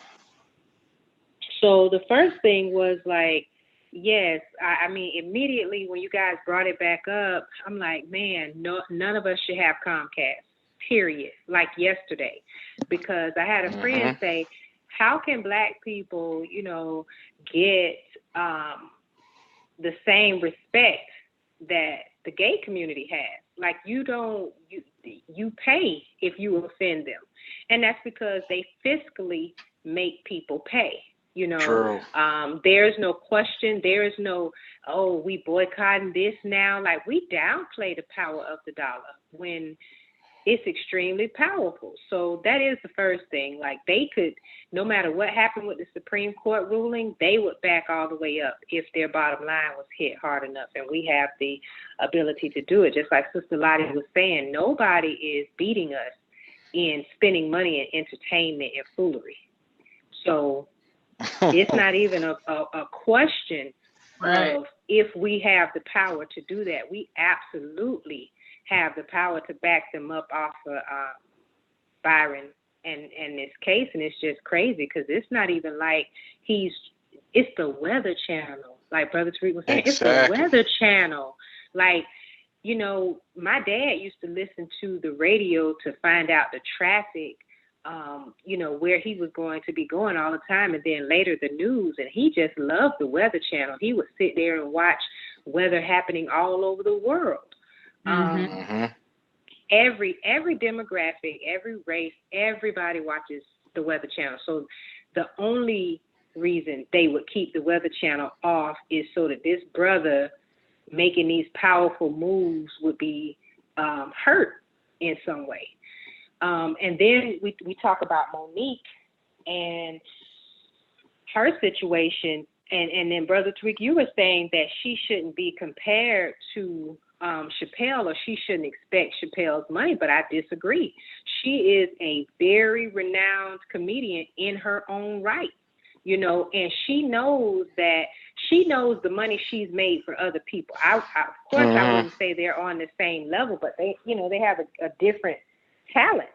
So the first thing was like, yes, I mean, immediately when you guys brought it back up, I'm like, man, none of us should have Comcast, period, like yesterday. Because I had a friend say, how can black people, get the same respect that the gay community has? Like, you pay if you offend them. And that's because they fiscally make people pay. True. There's no question. There is no, we boycotting this now. Like, we downplay the power of the dollar when it's extremely powerful. So that is the first thing. Like, they could, no matter what happened with the Supreme Court ruling, they would back all the way up if their bottom line was hit hard enough. And we have the ability to do it. Just like Sister Lottie was saying, nobody is beating us in spending money in entertainment and foolery. So it's not even a question of if we have the power to do that. We absolutely have the power to back them up off of Byron and this case. And it's just crazy because it's not even like it's the Weather Channel. Like Brother Tariq was saying, It's the Weather Channel. Like, my dad used to listen to the radio to find out the traffic, where he was going to be going all the time, and then later the news, and he just loved the Weather Channel. He would sit there and watch weather happening all over the world. Every demographic, every race, everybody watches the Weather Channel. So the only reason they would keep the Weather Channel off is so that this brother making these powerful moves would be hurt in some way. And then we talk about Monique and her situation. And then, Brother Tariq, you were saying that she shouldn't be compared to Chappelle, or she shouldn't expect Chappelle's money, but I disagree. She is a very renowned comedian in her own right, and she knows the money she's made for other people. Of course, I wouldn't say they're on the same level, but they have a different talent.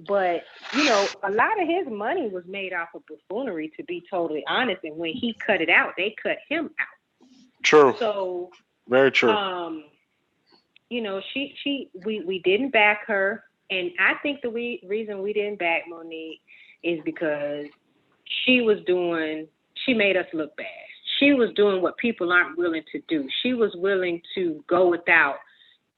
But, a lot of his money was made off of buffoonery, to be totally honest. And when he cut it out, they cut him out. True. So, very true. We didn't back her. And I think the reason we didn't back Monique is because she made us look bad. She was doing what people aren't willing to do. She was willing to go without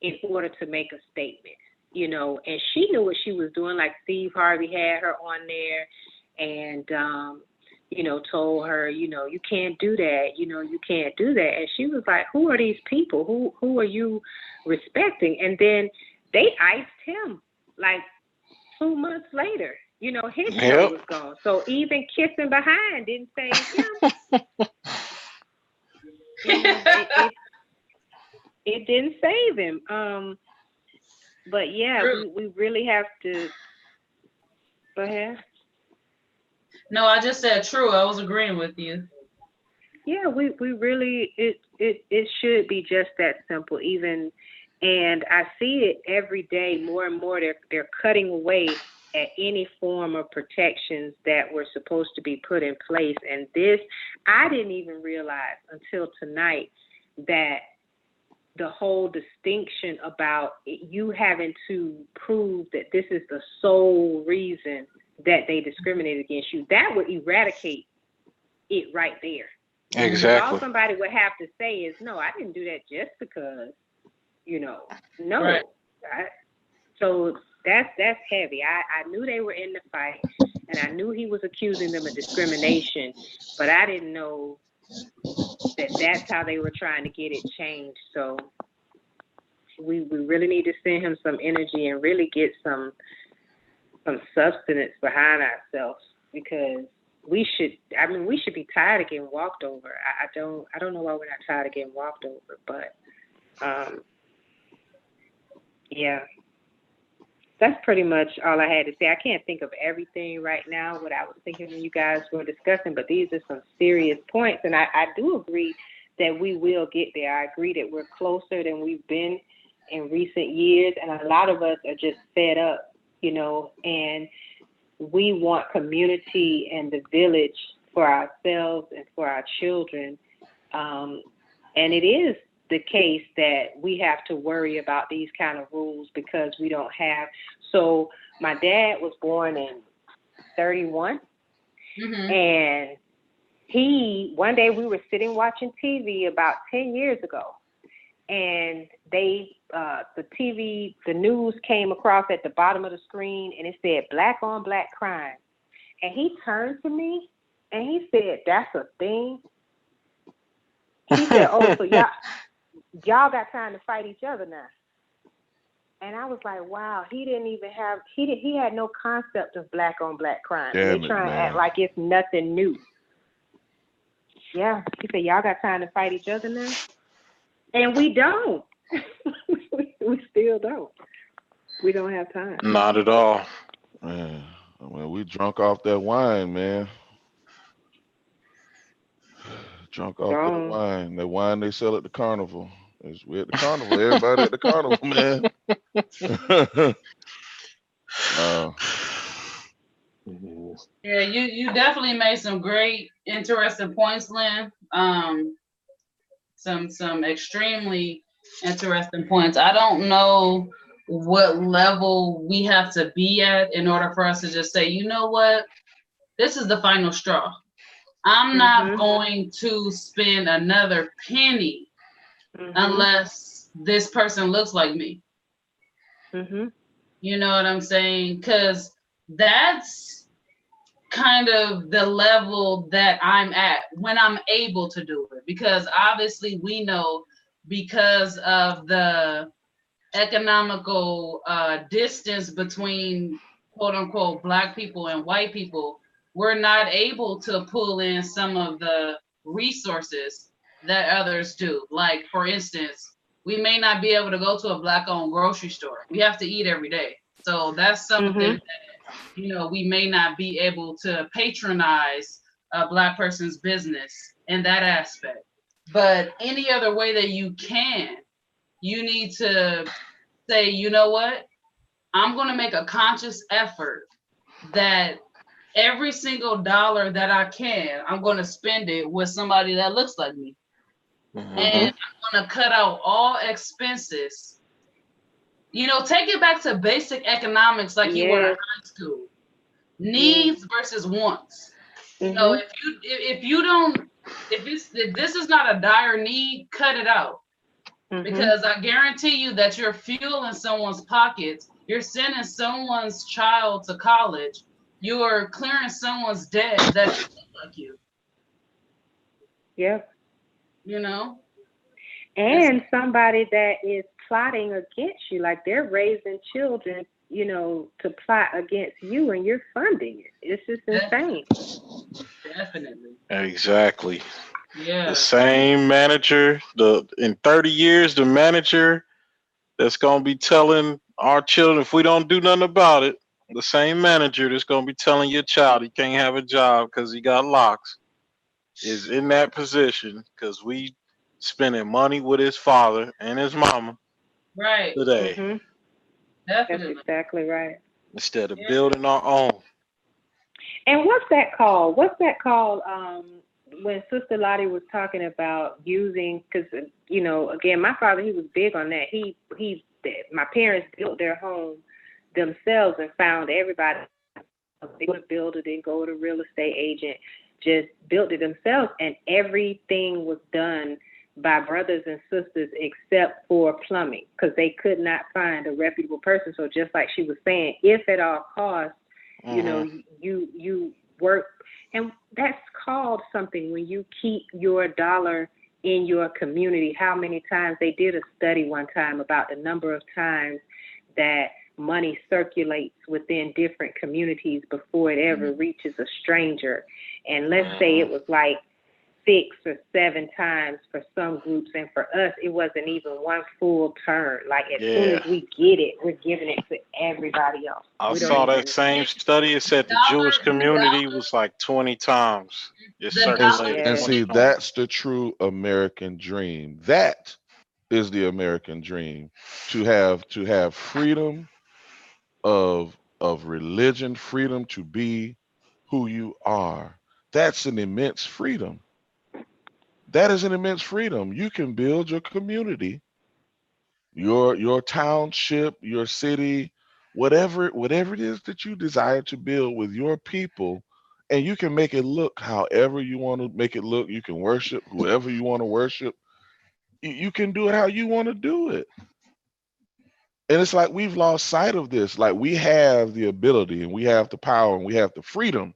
in order to make a statement. And she knew what she was doing. Like Steve Harvey had her on there and, told her, you can't do that. You can't do that. And she was like, who are these people? Who are you respecting? And then they iced him like 2 months later. You know, his show Yep. was gone. So even kissing behind didn't save him. It didn't save him. But yeah, we really have to. Go ahead. No, I just said true. I was agreeing with you. Yeah, we really it should be just that simple. Even, and I see it every day more and more. They're cutting away at any form of protections that were supposed to be put in place. And this, I didn't even realize until tonight that the whole distinction about you having to prove that this is the sole reason that they discriminate against you, that would eradicate it right there. Exactly. All somebody would have to say is, no, I didn't do that just because, no. Right. So that's heavy. I knew they were in the fight, and I knew he was accusing them of discrimination, but I didn't know that that's how they were trying to get it changed. So we really need to send him some energy and really get some substance behind ourselves, because we should be tired of getting walked over. I don't know why we're not tired of getting walked over, but yeah. That's pretty much all I had to say. I can't think of everything right now, what I was thinking when you guys were discussing, but these are some serious points. And I do agree that we will get there. I agree that we're closer than we've been in recent years. And a lot of us are just fed up, and we want community and the village for ourselves and for our children. And it is the case that we have to worry about these kind of rules because we don't have. So my dad was born in 31, and one day we were sitting watching TV about 10 years ago, and the news came across at the bottom of the screen, and it said black on black crime. And he turned to me and he said, "That's a thing." He said, "Oh, so y'all got time to fight each other now." And I was like, wow, he had no concept of black on black crime. Damn, and they trying to act like it's nothing new. Yeah, he said, y'all got time to fight each other now? And we don't. We still don't. We don't have time. Not at all. Man, we drunk off that wine, man. Drunk off that wine. The wine they sell at the carnival. We at the carnival. Everybody at the carnival, man. Yeah, you definitely made some great, interesting points, Lynn. Some extremely interesting points. I don't know what level we have to be at in order for us to just say, you know what, this is the final straw. I'm not going to spend another penny unless this person looks like me. You know what I'm saying? Because that's kind of the level that I'm at when I'm able to do it. Because obviously we know, because of the economical distance between quote unquote black people and white people, we're not able to pull in some of the resources that others do. Like, for instance, we may not be able to go to a black-owned grocery store. We have to eat every day. So that's something that, we may not be able to patronize a black person's business in that aspect. But any other way that you can, you need to say, you know what? I'm going to make a conscious effort that every single dollar that I can, I'm going to spend it with somebody that looks like me. And I'm going to cut out all expenses. Take it back to basic economics like you were in high school. Needs versus wants. If this is not a dire need, cut it out. Because I guarantee you that you're fueling someone's pockets. You're sending someone's child to college. You're clearing someone's debt that doesn't look like you. Yep. And somebody that is plotting against you, like they're raising children to plot against you, and you're funding it. It's just insane. Definitely. Exactly. Yeah. The same manager, in 30 years, the manager that's gonna be telling our children if we don't do nothing about it, the same manager that's gonna be telling your child he can't have a job because he got locks is in that position because we spending money with his father and his mama Right. today Hmm. That's Definitely. exactly right. instead of Yeah. building our own. And what's that called? When Sister Lottie was talking about using, because again, my father, he was big on that. My parents built their home themselves and found everybody. They would build it, didn't go to a real estate agent, just built it themselves, and everything was done by brothers and sisters except for plumbing, because they could not find a reputable person. So just like she was saying, if at all costs, you work, and that's called something when you keep your dollar in your community. How many times they did a study one time about the number of times that money circulates within different communities before it ever reaches a stranger. And let's say it was like 6 or 7 times for some groups, and for us it wasn't even one full turn. Like as soon as we get it, we're giving it to everybody else. I saw that same study. It said the Jewish community was like 20 times. It circulated. And see, 20 times. that's the true American dream. That is the American dream. To have freedom of religion, freedom to be who you are. That's an immense freedom. That is an immense freedom. You can build your community, your township, your city, whatever it is that you desire to build with your people, and you can make it look however you want to make it look. You can worship whoever you want to worship. You can do it how you want to do it. And it's like we've lost sight of this. Like we have the ability and we have the power and we have the freedom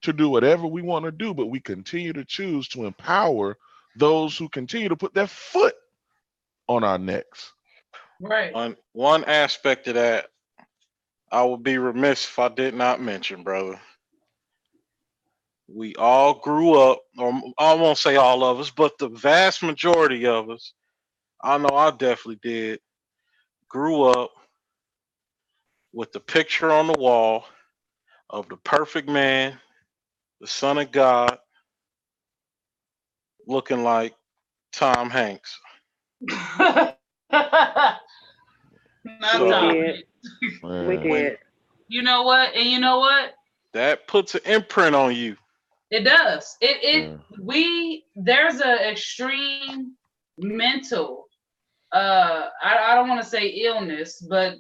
to do whatever we want to do, but we continue to choose to empower those who continue to put their foot on our necks. Right. One aspect of that, I would be remiss if I did not mention, brother. We all grew up, or I won't say all of us, but the vast majority of us, I know I definitely did, grew up with the picture on the wall of the perfect man, the son of God, looking like Tom Hanks. Not So- Tom. We Man. did. You know what? And you know what? That puts an imprint on you. It does. Yeah. There's an extreme mental I don't want to say illness, but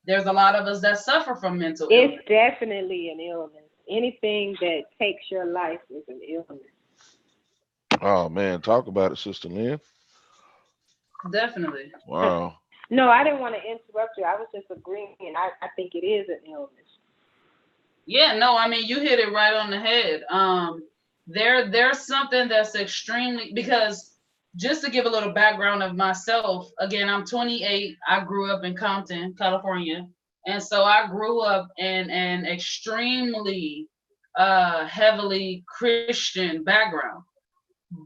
there's a lot of us that suffer from mental illness. It's definitely an illness. Anything that takes your life is an illness. Oh man, talk about it, Sister Lynn. Definitely. Wow. No, I didn't want to interrupt you. I was just agreeing. I think it is an illness. Yeah, no, I mean you hit it right on the head. There's something that's extremely, because just to give a little background of myself, again, I'm 28. I grew up in Compton, California. And so I grew up in an extremely heavily Christian background.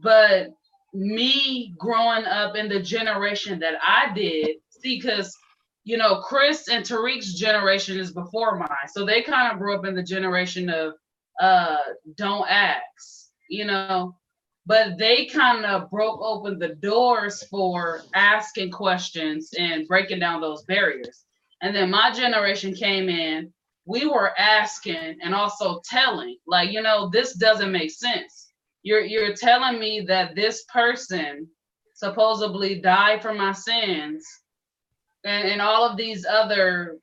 But me growing up in the generation that I did, see, because Chris and Tariq's generation is before mine. So they kind of grew up in the generation of don't ask, but they kind of broke open the doors for asking questions and breaking down those barriers. And then my generation came in, we were asking and also telling, like, this doesn't make sense. You're telling me that this person supposedly died for my sins, and all of these other,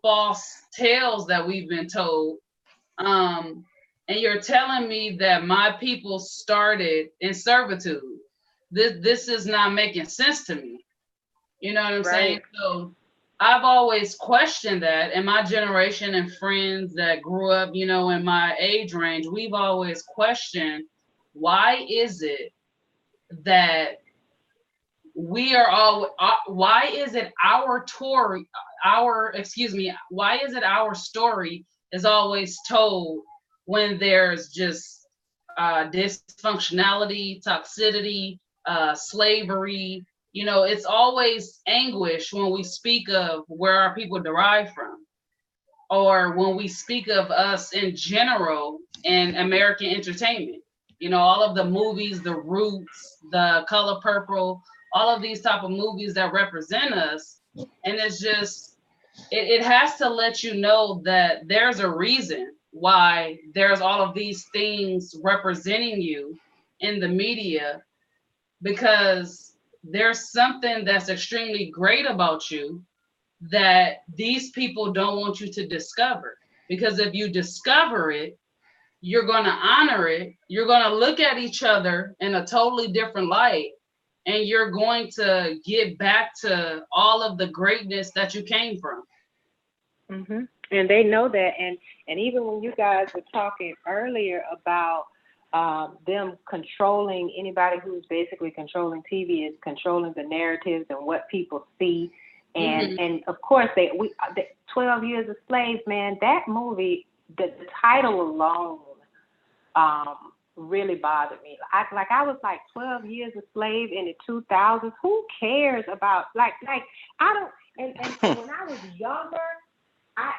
false tales that we've been told. And you're telling me that my people started in servitude. This is not making sense to me. You know what I'm saying? So I've always questioned that, and my generation and friends that grew up, in my age range, we've always questioned, why is it that we are all, why is it our story, why is it our story is always told when there's just dysfunctionality, toxicity, slavery? You know, it's always anguish when we speak of where our people derive from, or when we speak of us in general in American entertainment. You know, all of the movies, The Roots, The Color Purple, all of these type of movies that represent us. And it's just, it has to let you know that there's a reason why there's all of these things representing you in the media, because there's something that's extremely great about you that these people don't want you to discover. Because if you discover it, you're going to honor it. You're going to look at each other in a totally different light. And you're going to get back to all of the greatness that you came from. Mm-hmm. And they know that. And even when you guys were talking earlier about them controlling, anybody who's basically controlling TV is controlling the narratives and what people see. And of course, the 12 Years a Slave, man, that movie, the title alone really bothered me. I was like, 12 Years a Slave in the 2000s. Who cares about, I don't, and when I was younger, I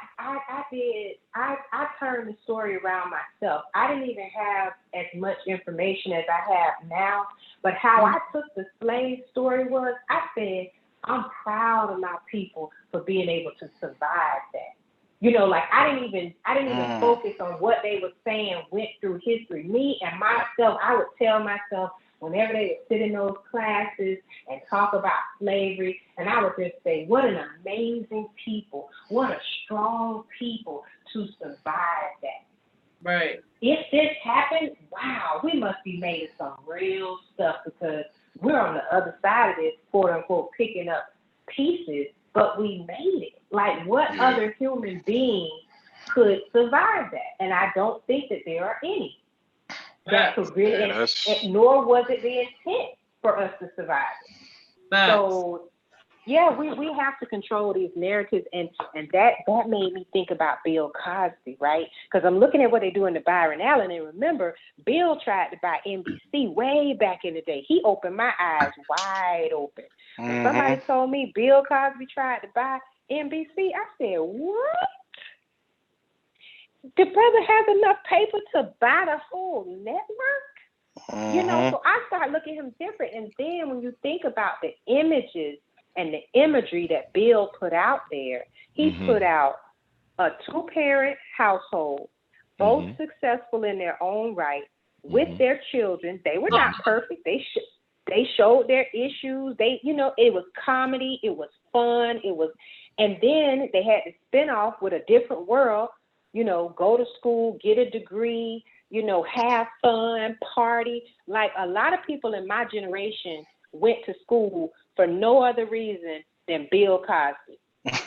turned the story around myself. I didn't even have as much information as I have now, but how I took the slave story was, I said, I'm proud of my people for being able to survive that. You know, like I didn't even focus on what they were saying went through history. Me and myself, I would tell myself whenever they would sit in those classes and talk about slavery, and I would just say, what an amazing people, what a strong people to survive that. Right. If this happened, wow, we must be made of some real stuff, because we're on the other side of this, quote unquote, picking up pieces, but we made it. Like, what other human being could survive that? And I don't think that there are any that could really, nor was it the intent for us to survive it. So, yeah, we have to control these narratives, and that made me think about Bill Cosby, right? Because I'm looking at what they do in the Byron Allen, and remember, Bill tried to buy NBC way back in the day. He opened my eyes wide open. When somebody told me Bill Cosby tried to buy NBC, I said, what? The brother has enough paper to buy the whole network? You know, so I started looking at him different. And then when you think about the images and the imagery that Bill put out there, he put out a 2-parent household, both successful in their own right, with their children. They were not perfect. They showed their issues. They, you know, it was comedy. It was fun. And then they had to spin off with A Different World, you know, go to school, get a degree, you know, have fun, party. Like, a lot of people in my generation went to school for no other reason than Bill Cosby.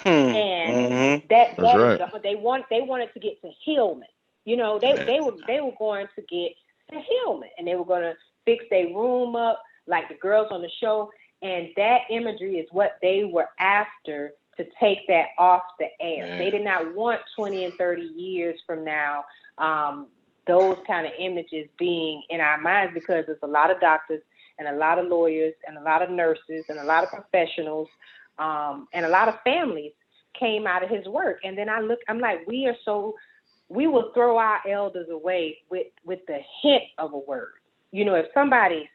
And that's right. They wanted to get to Hillman. You know, they were going to get to Hillman, and they were going to fix their room up like the girls on the show. And that imagery is what they were after, to take that off the air. They did not want 20 and 30 years from now those kind of images being in our minds, because there's a lot of doctors and a lot of lawyers and a lot of nurses and a lot of professionals and a lot of families came out of his work. And then I'm like, we will throw our elders away with the hint of a word. You know, if somebody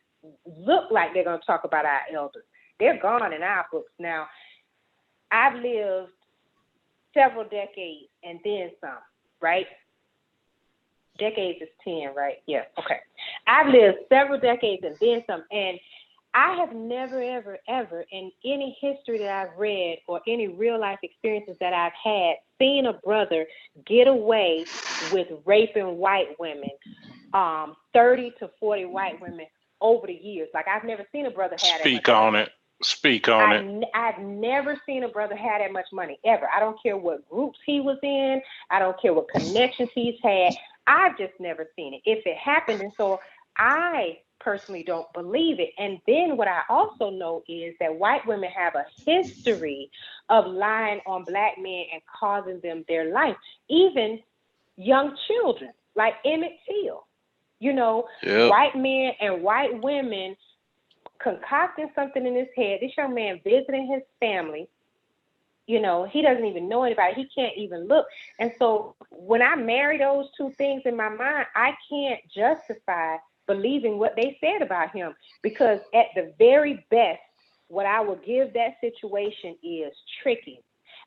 look like they're going to talk about our elders, they're gone in our books. Now, I've lived several decades and then some, right? Decades is 10, right? Yeah, okay. I've lived several decades and then some, and I have never, ever, ever in any history that I've read or any real life experiences that I've had seen a brother get away with raping white women, 30 to 40 white women over the years. Like, I've never seen a brother have that much money. Speak on it. I've never seen a brother have that much money, ever. I don't care what groups he was in. I don't care what connections he's had. I've just never seen it. If it happened, and so I personally don't believe it. And then what I also know is that white women have a history of lying on black men and causing them their life, even young children like Emmett Till. You know, Yep. white men and white women concocting something in his head. This young man visiting his family. You know, he doesn't even know anybody. He can't even look. And so when I marry those two things in my mind, I can't justify believing what they said about him, because at the very best, what I would give that situation is tricking.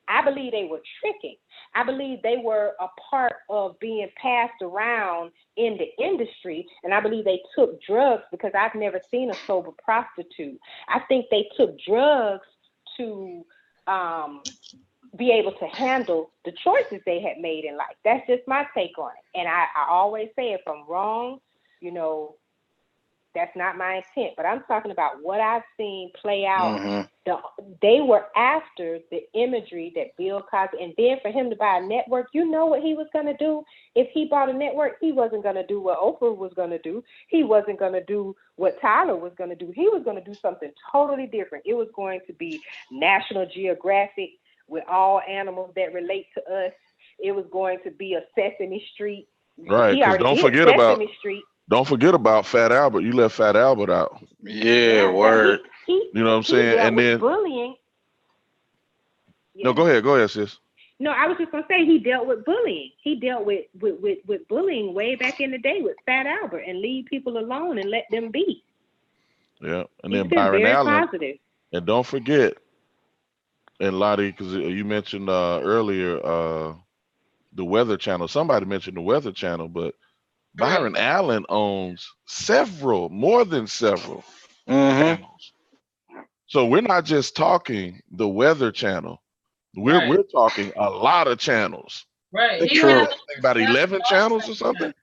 I believe they were tricking. I believe they were a part of being passed around in the industry, and I believe they took drugs, because I've never seen a sober prostitute. I think they took drugs to be able to handle the choices they had made in life. That's just my take on it. And I always say, if I'm wrong, you know, that's not my intent. But I'm talking about what I've seen play out. They were after the imagery that Bill Cosby, and then for him to buy a network, you know what he was going to do? If he bought a network, he wasn't going to do what Oprah was going to do. He wasn't going to do what Tyler was going to do. He was going to do something totally different. It was going to be National Geographic with all animals that relate to us. It was going to be a Sesame Street. Right, He because already don't did forget Sesame Street. don't forget about Fat Albert. You left Fat Albert out. Yeah, word. You know what I'm saying? Dealt And with then bullying. no, go ahead, sis. No, I was just gonna say he dealt with bullying. He dealt with bullying way back in the day with Fat Albert, and leave people alone and let them be. Yeah, and He's then been Byron very Allen. positive. And don't forget, and Lottie, because you mentioned earlier the Weather Channel. Somebody mentioned the Weather Channel, but Byron Allen owns more than several channels. So we're not just talking the Weather Channel. We're talking a lot of channels. Right. It's True. about 11 channels or something.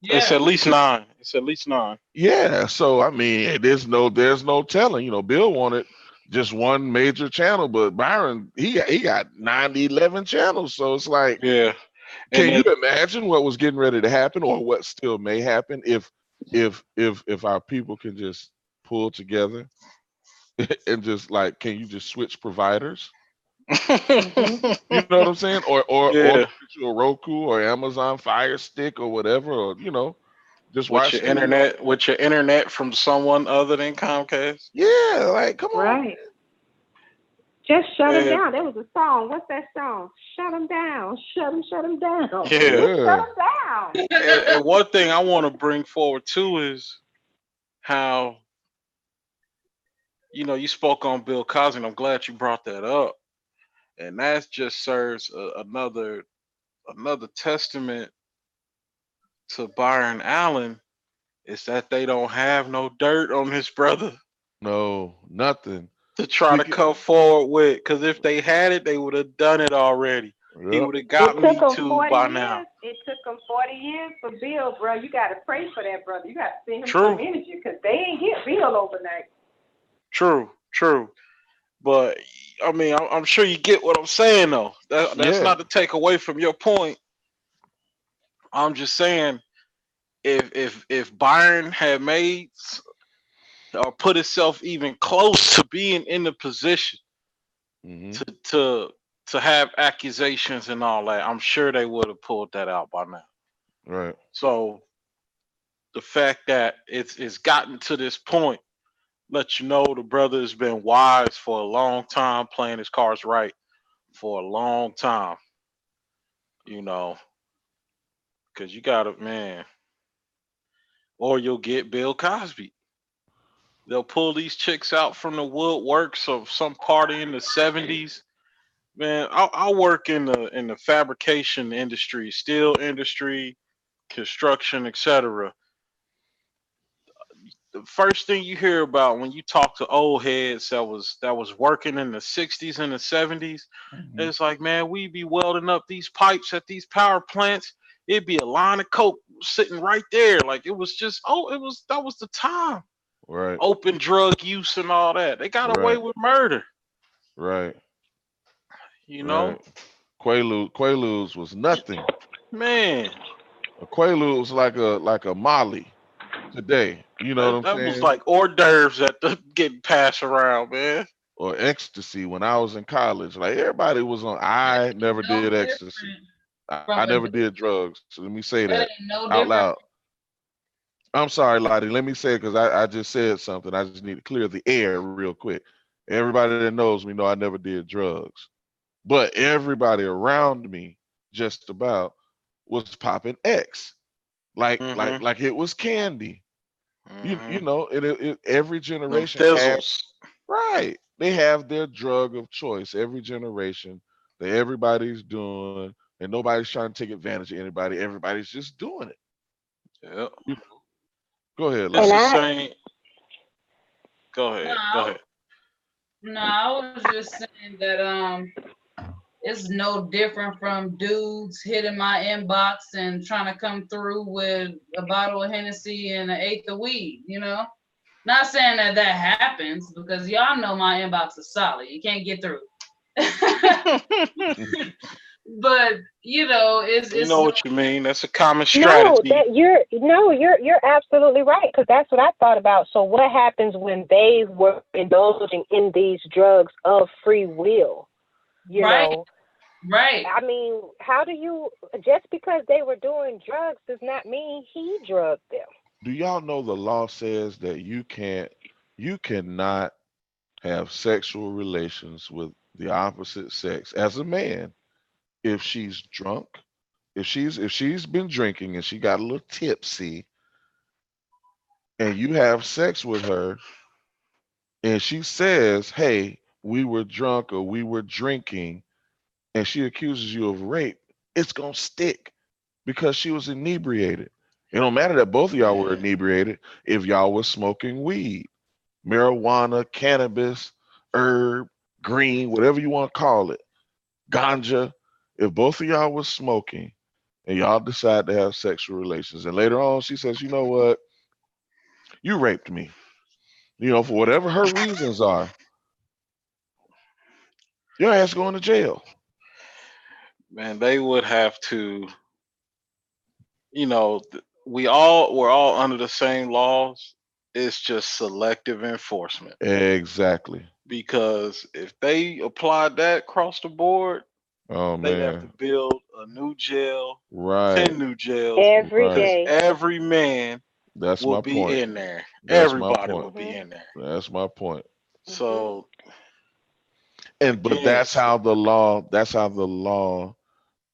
Yeah. It's at least 9. It's at least 9. Yeah. So I mean, there's no telling. You know, Bill wanted just one major channel, but Byron, he got 11 channels. So it's like, Yeah. can you imagine what was getting ready to happen, or what still may happen if our people can just pull together and just like, can you just switch providers? You know what I'm saying? Or Yeah. get you a Roku or Amazon Fire Stick or whatever, or just watch with your internet from someone other than Comcast. Yeah, like come on. Right. Just shut him down. There was a song. What's that song? Shut him down. Shut him down. Yeah. Shut him down. And one thing I want to bring forward too is how, you spoke on Bill Cosby, and I'm glad you brought that up. And that just serves another testament to Byron Allen, is that they don't have no dirt on his brother. No, nothing to try to come forward with, because if they had it, they would have done it already. He would have got me too by now. It took him 40 years for Bill, bro. You got to pray for that brother. You got to send him True. some energy, because they ain't get Bill overnight. True. But I mean, I'm sure you get what I'm saying, though. That's not to take away from your point. I'm just saying, if Byron had made or put himself even close to being in the position to have accusations and all that, I'm sure they would have pulled that out by now. Right. So the fact that it's gotten to this point let you know the brother has been wise for a long time, playing his cards right for a long time. Because you got to, man, or you'll get Bill Cosby. They'll pull these chicks out from the woodworks of some party in the 70s. Man, I work in the fabrication industry, steel industry, construction, etc. The first thing you hear about when you talk to old heads that was working in the 60s and the 70s, it's like, man, we be welding up these pipes at these power plants. It'd be a line of coke sitting right there. Like it was just, that was the time. Right. Open drug use and all that. They got away with murder. Right. You know? Quaaludes was nothing. Man. A Quaalude was like a Molly. today. You know what I'm That was saying? like hors d'oeuvres that getting passed around, man. Or ecstasy when I was in college. Like everybody was on. That I ain't never no did ecstasy. different I from a never dude. did drugs. So let me say That that ain't no out different. loud. I'm sorry, Lottie. Let me say it because I just said something. I just need to clear the air real quick. Everybody that knows me know I never did drugs. But everybody around me, just about, was popping X. Like like Mm-hmm. like it was candy. You Mm-hmm. know, every Them generation had thizzles. right. They have their drug of choice every generation that everybody's doing, and nobody's trying to take advantage of anybody. Everybody's just doing it. Yep. You know, go ahead, It's And Lottie. the I same. Go No, ahead. Go ahead. I was just saying that it's no different from dudes hitting my inbox and trying to come through with a bottle of Hennessy and an eighth of weed, you know? Not saying that that happens because y'all know my inbox is solid. You can't get through. But you know, You it's know no what you mean. That's a common no, strategy. that you're no, you're absolutely right because that's what I thought about. So what happens when they were indulging in these drugs of free will? You right, know, right. I mean, how do you just because they were doing drugs does not mean he drugged them. Do y'all know the law says that you cannot have sexual relations with the opposite sex as a man if she's drunk, if she's been drinking and she got a little tipsy and you have sex with her and she says, "Hey, we were drunk or we were drinking," and she accuses you of rape, it's going to stick because she was inebriated. It don't matter that both of y'all were inebriated if y'all was smoking weed, marijuana, cannabis, herb, green, whatever you want to call it, ganja. If both of y'all was smoking and y'all decide to have sexual relations, and later on she says, "You know what? You raped me." For whatever her reasons are, your ass going to jail. Man, they would have to, we're all under the same laws. It's just selective enforcement. Exactly. Because if they applied that across the board, Oh they'd have to man. build a new jail, Right. 10 new jails, Every Right. because day. every man That's will my be point. in there. That's my Everybody point. will be Mhm. in there. That's my point. Mhm. So But again, that's how the law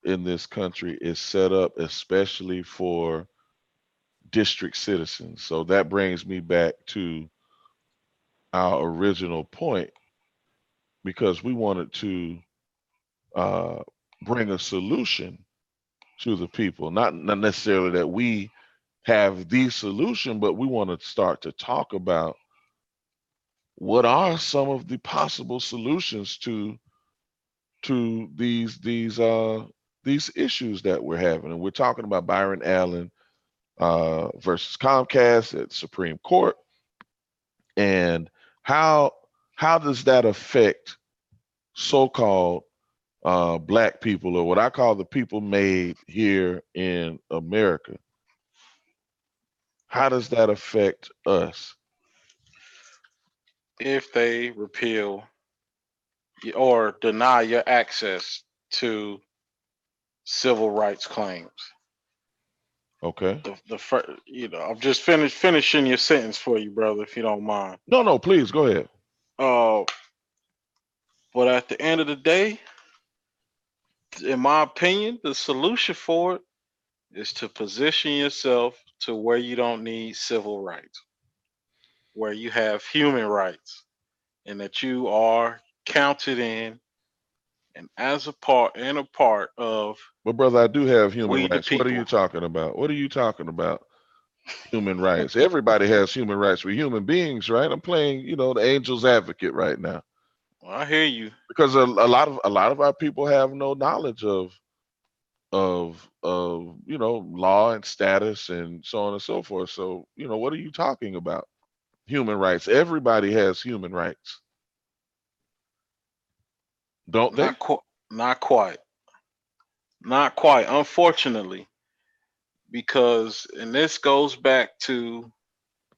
in this country is set up, especially for district citizens. So that brings me back to our original point because we wanted to uh, bring a solution to the people. Not necessarily that we have the solution, but we want to start to talk about what are some of the possible solutions to these issues that we're having. And we're talking about Byron Allen versus Comcast at Supreme Court, and how how does that affect so-called black people, or what I call the people made here in America? How does that affect us? if they repeal or deny your access to civil rights claims, Okay. I'm just finishing your sentence for you, brother, if you don't mind. No, no, please go ahead. Uh, but at the end of the day, in my opinion, the solution for it is to position yourself to where you don't need civil rights, where you have human rights, and that you are counted in and as a part of But brother, I do have human we the rights. What are you people. talking about? What are you talking about? Human rights. Everybody has human rights. We're human beings, right? I'm playing, the angel's advocate right now Well, I hear you. because a lot of our people have no knowledge of law and status and so on and so forth. So what are you talking about? Human rights. Everybody has human rights, don't they? Not quite. Not quite. Not quite. Unfortunately, because and this goes back to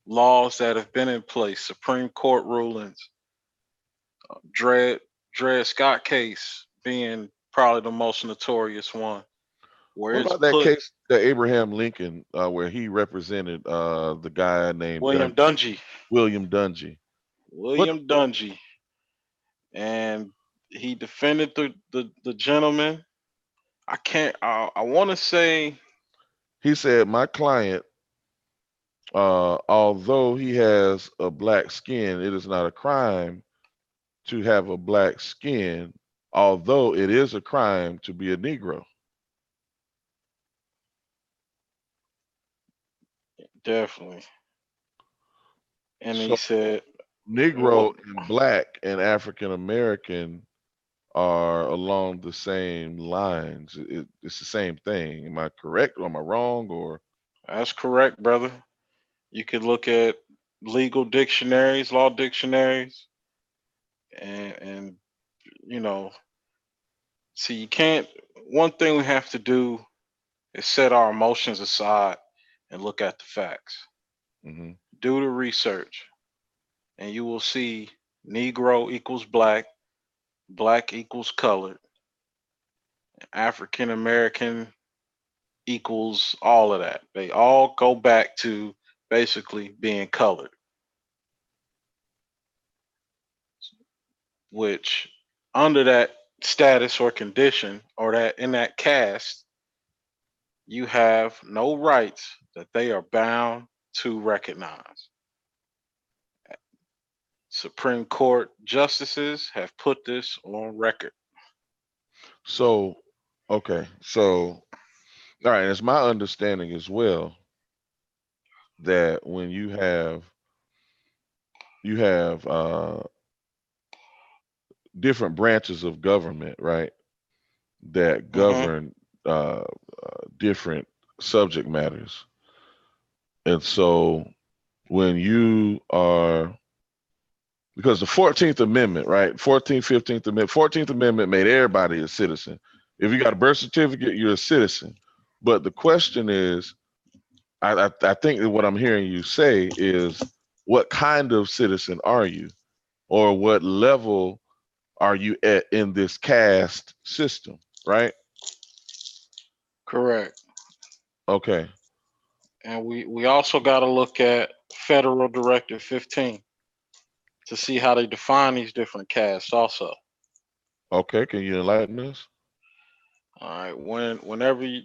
laws that have been in place, Supreme Court rulings, Dred Scott case being probably the most notorious one, where What it's about that put case that Abraham Lincoln, where he represented the guy named William Dungy. William Dungy? What? William Dungy. And he defended the gentleman. I can't I want to say He said, my client, although he has a black skin, it is not a crime to have a black skin, although it is a crime to be a Negro. definitely. And he So said, Negro well, and black and African American are along the same lines. It's the same thing. Am I correct or am I wrong? Or that's correct, brother. You could look at legal dictionaries, law dictionaries, and you know, see, you can't. One thing we have to do is set our emotions aside and look at the facts. mhm. Do the research, and you will see Negro equals black, black equals colored, African American equals all of that. They all go back to basically being colored, which under that status or condition or that in that caste, you have no rights that they are bound to recognize. Supreme Court justices have put this on record. So okay, so all right, it's my understanding as well that when you have different branches of government, right, that Hmm. govern different subject matters. And so when you are, because the 14th Amendment, right? 14th, 15th Amendment, 14th Amendment made everybody a citizen. If you got a birth certificate, you're a citizen. But the question is, I think that what I'm hearing you say is, what kind of citizen are you? Or what level are you at in this caste system, right? Correct. Okay. And we also got to look at Federal Directive 15 to see how they define these different castes also. Okay. Can you enlighten us? All right. Whenever you,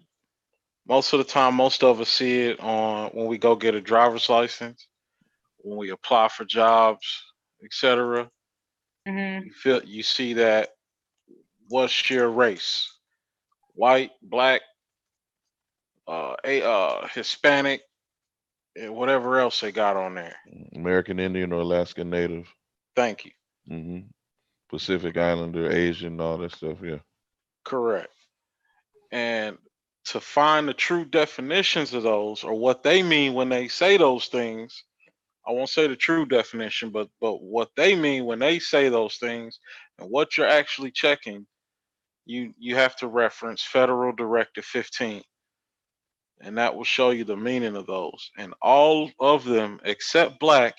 most of the time, most of us see it on when we go get a driver's license, when we apply for jobs, etc. Mhm. You see that what's your race? White, black, Hispanic, and whatever else they got on there. American Indian or Alaskan Native, Thank you. hmm Pacific Islander, Asian, all that stuff. Yeah. Correct. And to find the true definitions of those or what they mean when they say those things, I won't say the true definition, but what they mean when they say those things and what you're actually checking, you have to reference Federal Directive 15, and that will show you the meaning of those. And all of them except black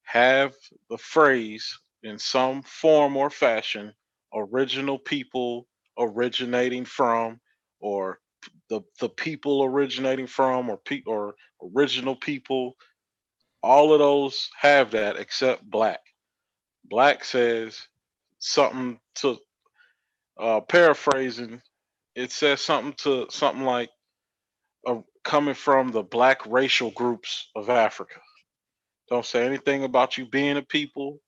have the phrase in some form or fashion, original people originating from, or the people originating from, or original people. All of those have that except black. Black says something to, paraphrasing, it says something to something like, coming from the black racial groups of Africa. Don't say anything about you being a people,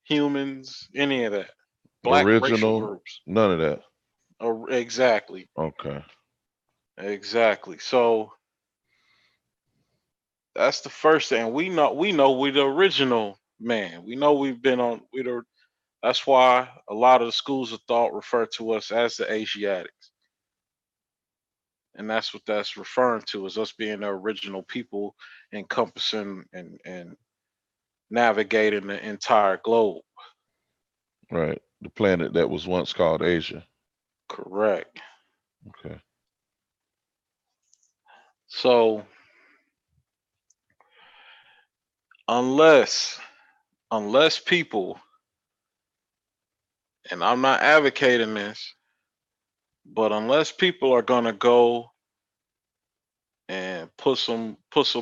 humans, any of that. Black racial Original, groups. none of that. Exactly. Okay. Exactly. So that's the first thing. We know we're the original man. We know we've been on we the that's why a lot of the schools of thought refer to us as the Asiatics. And that's what that's referring to, is us being the original people encompassing and navigating the entire globe. Right. The planet that was once called Asia. Correct. Okay. So unless people, and I'm not advocating this, but unless people are gonna go and put some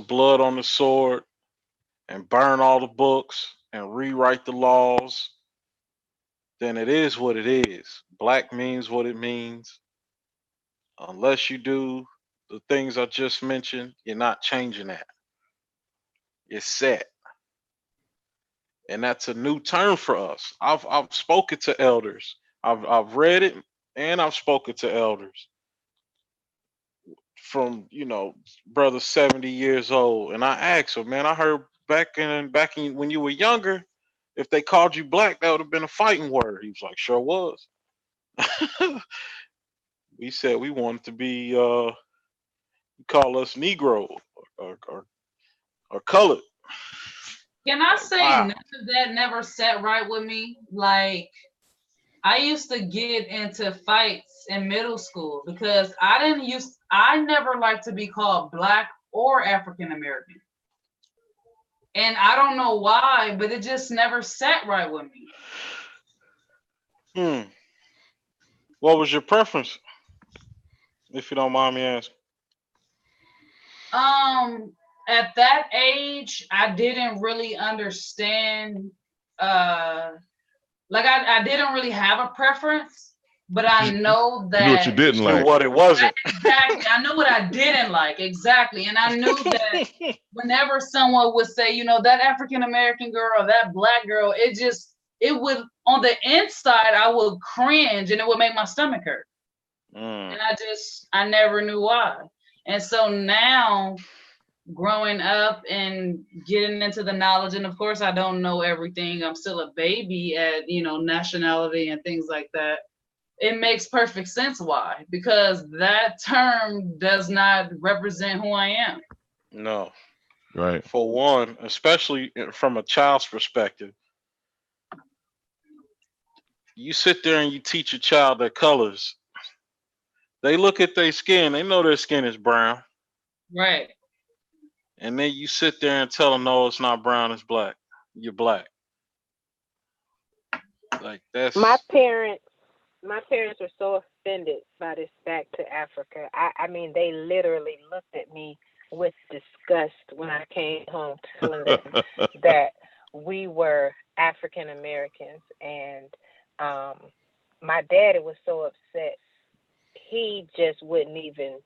blood on the sword and burn all the books and rewrite the laws, then it is what it is. Black means what it means. Unless you do the things I just mentioned, you're not changing that. It's set. And that's a new term for us. I've spoken to elders. I've read it and I've spoken to elders from, brother 70 years old. And I asked him, man, I heard back in when you were younger, if they called you black, that would have been a fighting word. He was like, sure was. We said we wanted to be call us Negro or colored. Can I Like, say wow. none of that never sat right with me? Like, I used to get into fights in middle school because I never liked to be called black or African American. And I don't know why, but it just never sat right with me. Hmm. What was your preference, if you don't mind me asking? At that age, I didn't really understand uh like I didn't really have a preference, but I You, know you knew what you that didn't Knew like. what it wasn't. exactly. I knew what I didn't like exactly, and I knew that whenever someone would say, that African American girl or that black girl, it would on the inside I would cringe and it would make my stomach hurt, Mm. and I never knew why. And so now growing up and getting into the knowledge, and of course I don't know everything, I'm still a baby at nationality and things like that. It makes perfect sense why, because that term does not represent who I am. No. Right. For one, especially from a child's perspective, you sit there and you teach a child their colors. They look at their skin, they know their skin is brown. Right. And then you sit there and tell them, no, it's not brown, it's black. You're black. Like, My that's. parents, my parents were so offended by this back to Africa. I mean, they literally looked at me with disgust when I came home, telling them that we were African Americans, and um, my daddy was so upset he just wouldn't even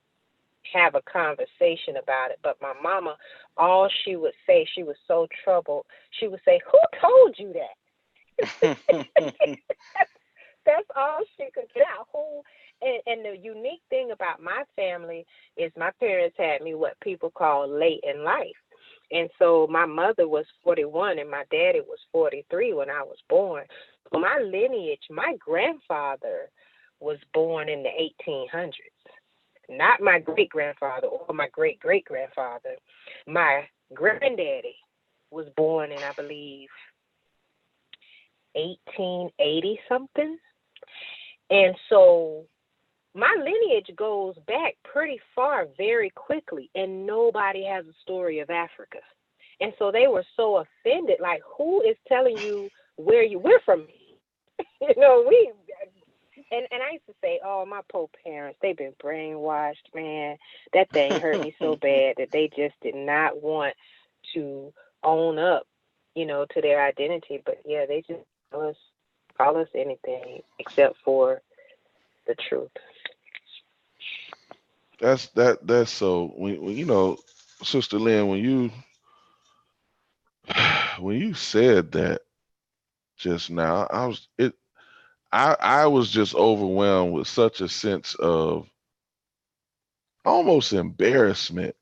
have a conversation about it. But my mama, all she would say, she was so troubled. She would say, "Who told you that?" That's all she could get out. And the unique thing about my family is my parents had me what people call late in life. And so my mother was 41 and my daddy was 43 when I was born. So my lineage, my grandfather was born in the 1800s. Not my great grandfather or my great great grandfather. My granddaddy was born in, I believe, 1880 something. And so my lineage goes back pretty far very quickly, and nobody has a story of Africa. And so they were so offended, like, who is telling you we're from? We and I used to say, oh, my poor parents, they've been brainwashed, man. That thing hurt me so bad that they just did not want to own up, to their identity. But yeah, they just call us anything except for the truth. That's so when Sister Lynn, when you said that just now, I was just overwhelmed with such a sense of almost embarrassment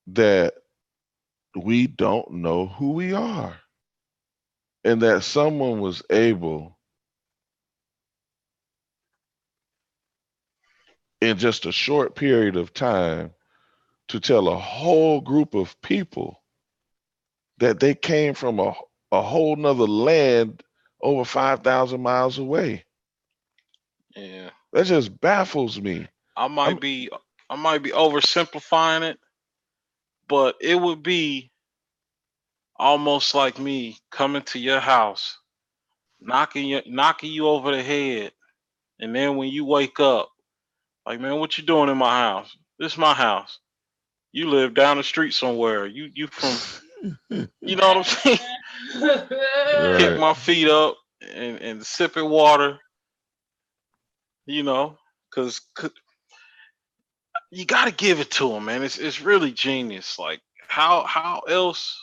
that we don't know who we are, and that someone was able in just a short period of time to tell a whole group of people that they came from a whole nother land over 5,000 miles away. Yeah. That just baffles me. I I'm might be I might be oversimplifying it, but it would be almost like me coming to your house, knocking you over the head, and then when you wake up, like, man, what you doing in my house? This is my house. You live down the street somewhere. You from, you know what I'm saying? Kick Right. my feet up and sipping water, you know, because you got to give it to him, man. It's really genius. Like how else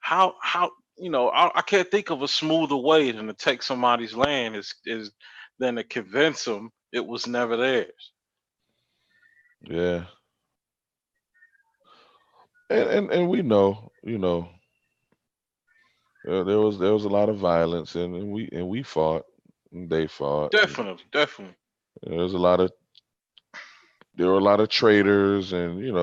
how I can't think of a smoother way than to take somebody's land is than to convince them it was never theirs. Yeah. And we know, there was a lot of violence, and we fought, and they fought. Definitely, definitely. There was a lot of there were a lot of traitors, and there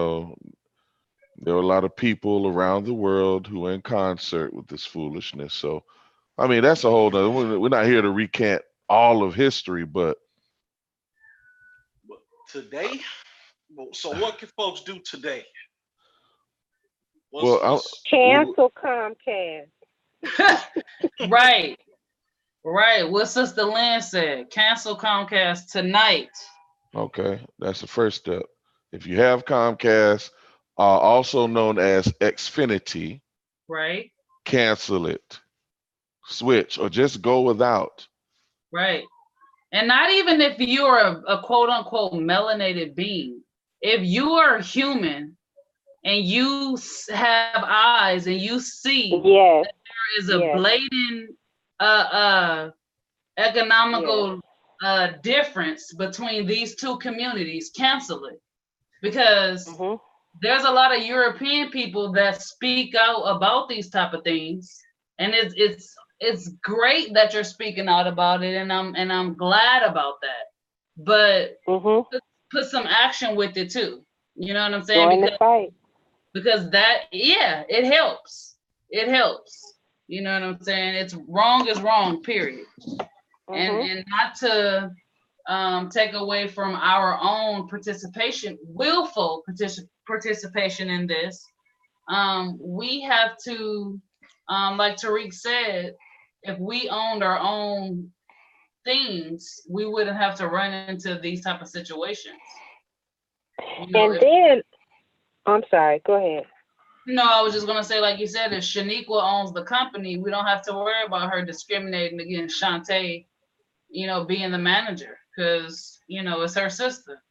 were a lot of people around the world who were in concert with this foolishness. So, I mean, that's a whole nother. We're not here to recant all of history, but But today, so what can folks do today? well, What's Cancel Comcast. Right. Right. What Sister Lynn said. Cancel Comcast tonight. okay. That's the first step. If you have Comcast, also known as Xfinity, Right. cancel it, switch, or just go without. Right. And not even if you're a quote unquote melanated being. If you are human and you have eyes and you see Yes. there is a Yes. blatant economical difference between these two communities, cancel it. Because Mhm. there's a lot of European people that speak out about these type of things, and it's great that you're speaking out about it, and I'm glad about that. But Mhm. put some action with it too. You know what I'm saying? Join the fight. Because that, yeah, it helps. It helps. You know what I'm saying? It's wrong is wrong, period. Mhm. And not to take away from our own participation, willful participation in this. We have to, like Tariq said, if we owned our own things, we wouldn't have to run into these type of situations. You know, And then, I'm sorry. Go ahead. no, I was just gonna say, like you said, if Shaniqua owns the company, we don't have to worry about her discriminating against Shantae, being the manager, because it's her sister.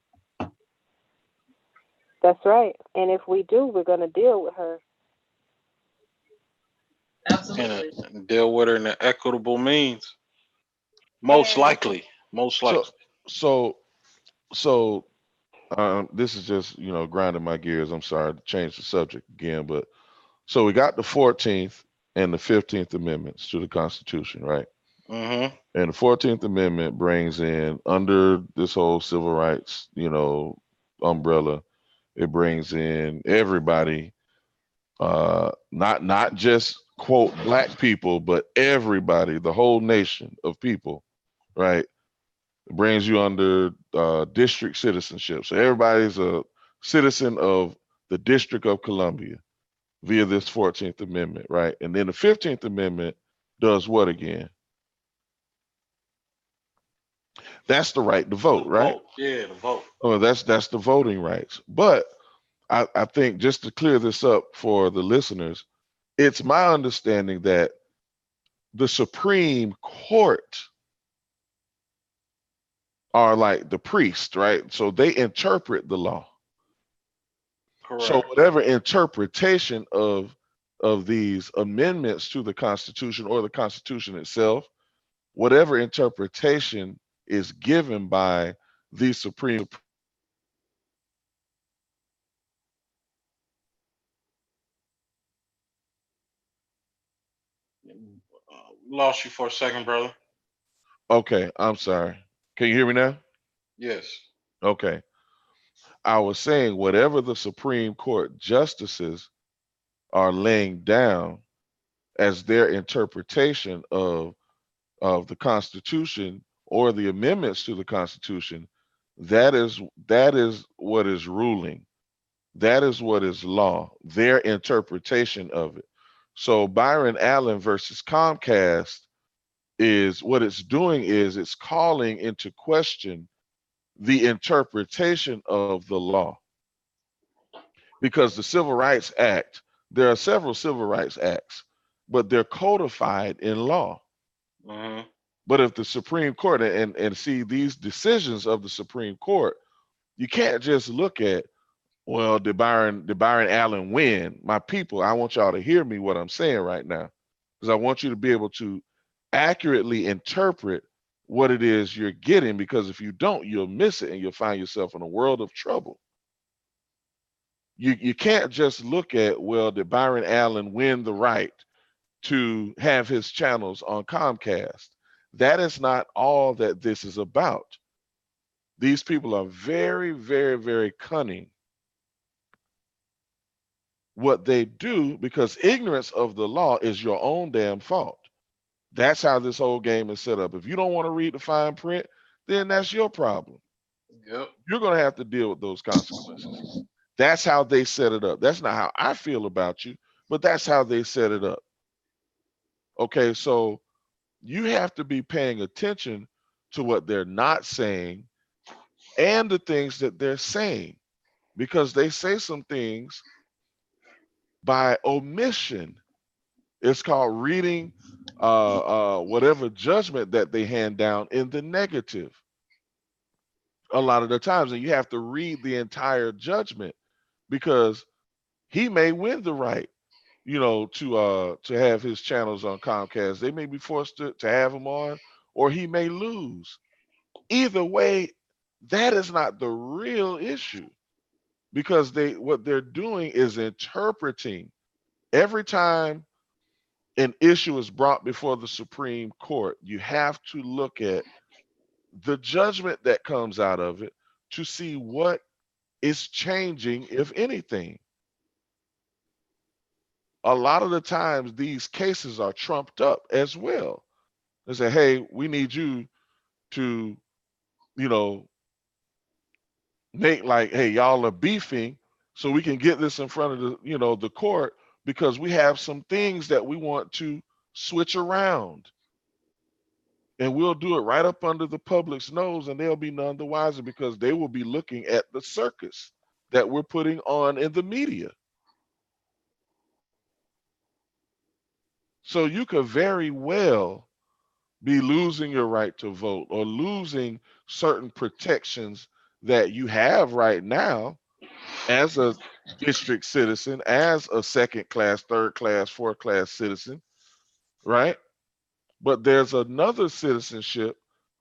That's right. And if we do, we're gonna deal with her. Absolutely. and deal with her in an equitable means? Most And likely, most So, likely. so, so, this is just grinding my gears. I'm sorry to change the subject again, but so we got the 14th and the 15th Amendments to the Constitution, right? Mm-hmm. And the 14th Amendment brings in, under this whole civil rights, umbrella, it brings in everybody, not just quote black people, but everybody, the whole nation of people, right? It brings you under district citizenship. So everybody's a citizen of the District of Columbia via this 14th Amendment, right? And then the 15th Amendment does what again? That's the right to vote, The right? vote, yeah, the vote. Oh, that's the voting rights. But I think, just to clear this up for the listeners, it's my understanding that the Supreme Court are like the priest, right? So they interpret the law. So Correct. whatever interpretation of these amendments to the Constitution, or the Constitution itself, whatever interpretation is given by the Supreme. Lost you for a second, brother. Okay, I'm sorry. Can you hear me now? Yes. Okay. I was saying, whatever the Supreme Court justices are laying down as their interpretation of the Constitution, or the amendments to the Constitution, that is what is ruling. That is what is law, their interpretation of it. So Byron Allen versus Comcast is what it's doing is it's calling into question the interpretation of the law. Because the Civil Rights Act, there are several Civil Rights Acts, but they're codified in law. Mm-hmm. But if the Supreme Court and see these decisions of the Supreme Court, you can't just look at, well, did Byron Allen win? My people, I want y'all to hear me what I'm saying right now, because I want you to be able to accurately interpret what it is you're getting, because if you don't, you'll miss it and you'll find yourself in a world of trouble. You can't just look at, well, did Byron Allen win the right to have his channels on Comcast? That is not all that this is about. These people are very, very, very cunning. What they do, because ignorance of the law is your own damn fault. That's how this whole game is set up. If you don't want to read the fine print, then that's your problem. Yep. You're going to have to deal with those consequences. That's how they set it up. That's not how I feel about you, but that's how they set it up. Okay, so you have to be paying attention to what they're not saying and the things that they're saying, because they say some things by omission. It's called reading whatever judgment that they hand down in the negative a lot of the times. And you have to read the entire judgment, because he may win the right, to have his channels on Comcast. They may be forced to have him on, or he may lose. Either way, that is not the real issue, because what they're doing is interpreting. Every time an issue is brought before the Supreme Court, you have to look at the judgment that comes out of it to see what is changing, if anything. A lot of the times these cases are trumped up as well. They say, hey, we need you to, you know, make like, hey, y'all are beefing, so we can get this in front of the court, because we have some things that we want to switch around. And we'll do it right up under the public's nose, and they'll be none the wiser, because they will be looking at the circus that we're putting on in the media. So you could very well be losing your right to vote, or losing certain protections that you have right now as a district citizen, as a second class, third class, fourth class citizen, right? But there's another citizenship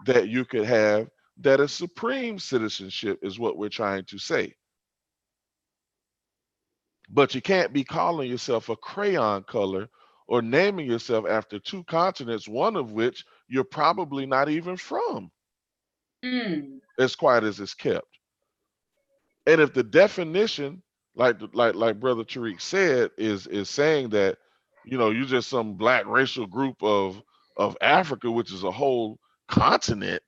that you could have that is supreme citizenship, is what we're trying to say. But you can't be calling yourself a crayon color, or naming yourself after two continents, one of which you're probably not even from, as quiet as it's kept. And if the definition, like Brother Tariq said, is saying that, you're just some black racial group of Africa, which is a whole continent,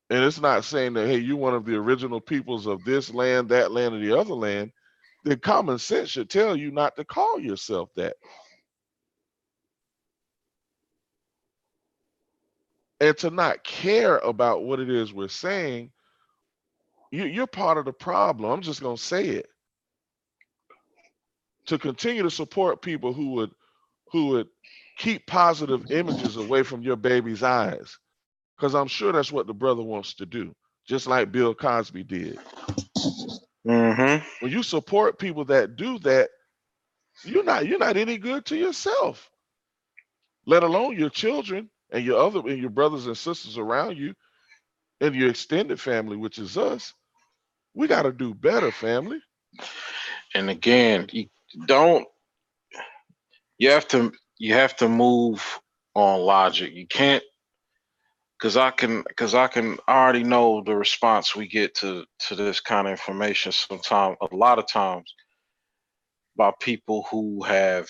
and it's not saying that, hey, you're one of the original peoples of this land, that land, or the other land, then common sense should tell you not to call yourself that. And to not care about what it is we're saying, you're part of the problem. I'm just going to say it. To continue to support people who would keep positive images away from your baby's eyes, because I'm sure that's what the brother wants to do, just like Bill Cosby did. Mm-hmm. When you support people that do that, you're not any good to yourself, let alone your children and your brothers and sisters around you, and your extended family, which is us. We got to do better, family. And again, don't you have to move on logic. You can't, because I already know the response we get to this kind of information sometimes, a lot of times, by people who have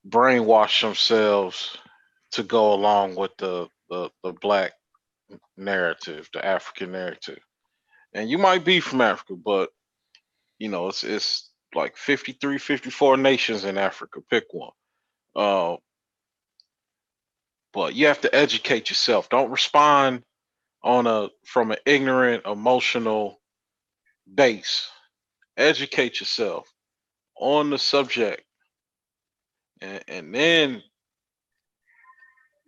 brainwashed themselves to go along with the black narrative, the African narrative. And you might be from Africa, but it's like 53, 54 nations in Africa. Pick one. Uh, but you have to educate yourself. Don't respond from an ignorant, emotional base. Educate yourself on the subject, and then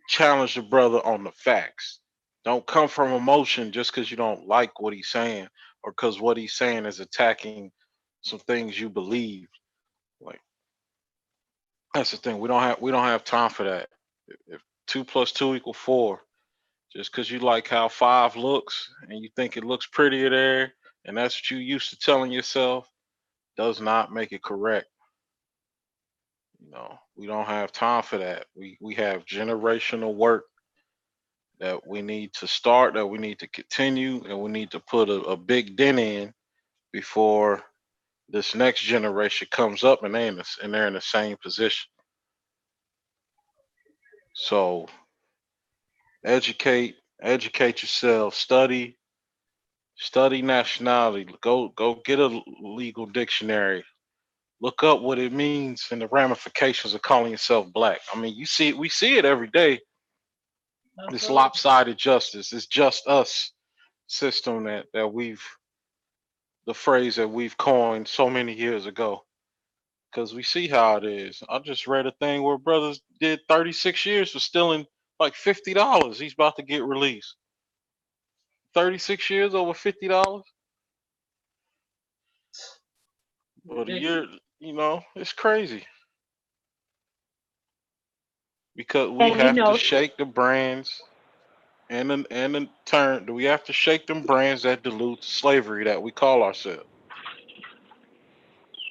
challenge the brother on the facts. Don't come from emotion just because you don't like what he's saying or because what he's saying is attacking some things you believe. Like that's the thing. We don't have time for that. If 2 plus 2 equal 4, just because you like how 5 looks and you think it looks prettier there, and that's what you used to telling yourself, does not make it correct. We don't have time for that. We have generational work that we need to start, that we need to continue, and we need to put a big dent in before this next generation comes up and they're in the same position. So educate yourself, study nationality, go get a legal dictionary, look up what it means and the ramifications of calling yourself black. I mean, we see it every day. This Absolutely. lopsided justice, it's just us system that we've the phrase that we've coined so many years ago, because we see how it is. I just read a thing where brothers did 36 years for stealing like $50. He's about to get released. 36 years over $50. But a year, Ridiculous. it's crazy because we And you have to know, shake the brands and in turn, do we have to shake them brands that dilute slavery that we call ourselves?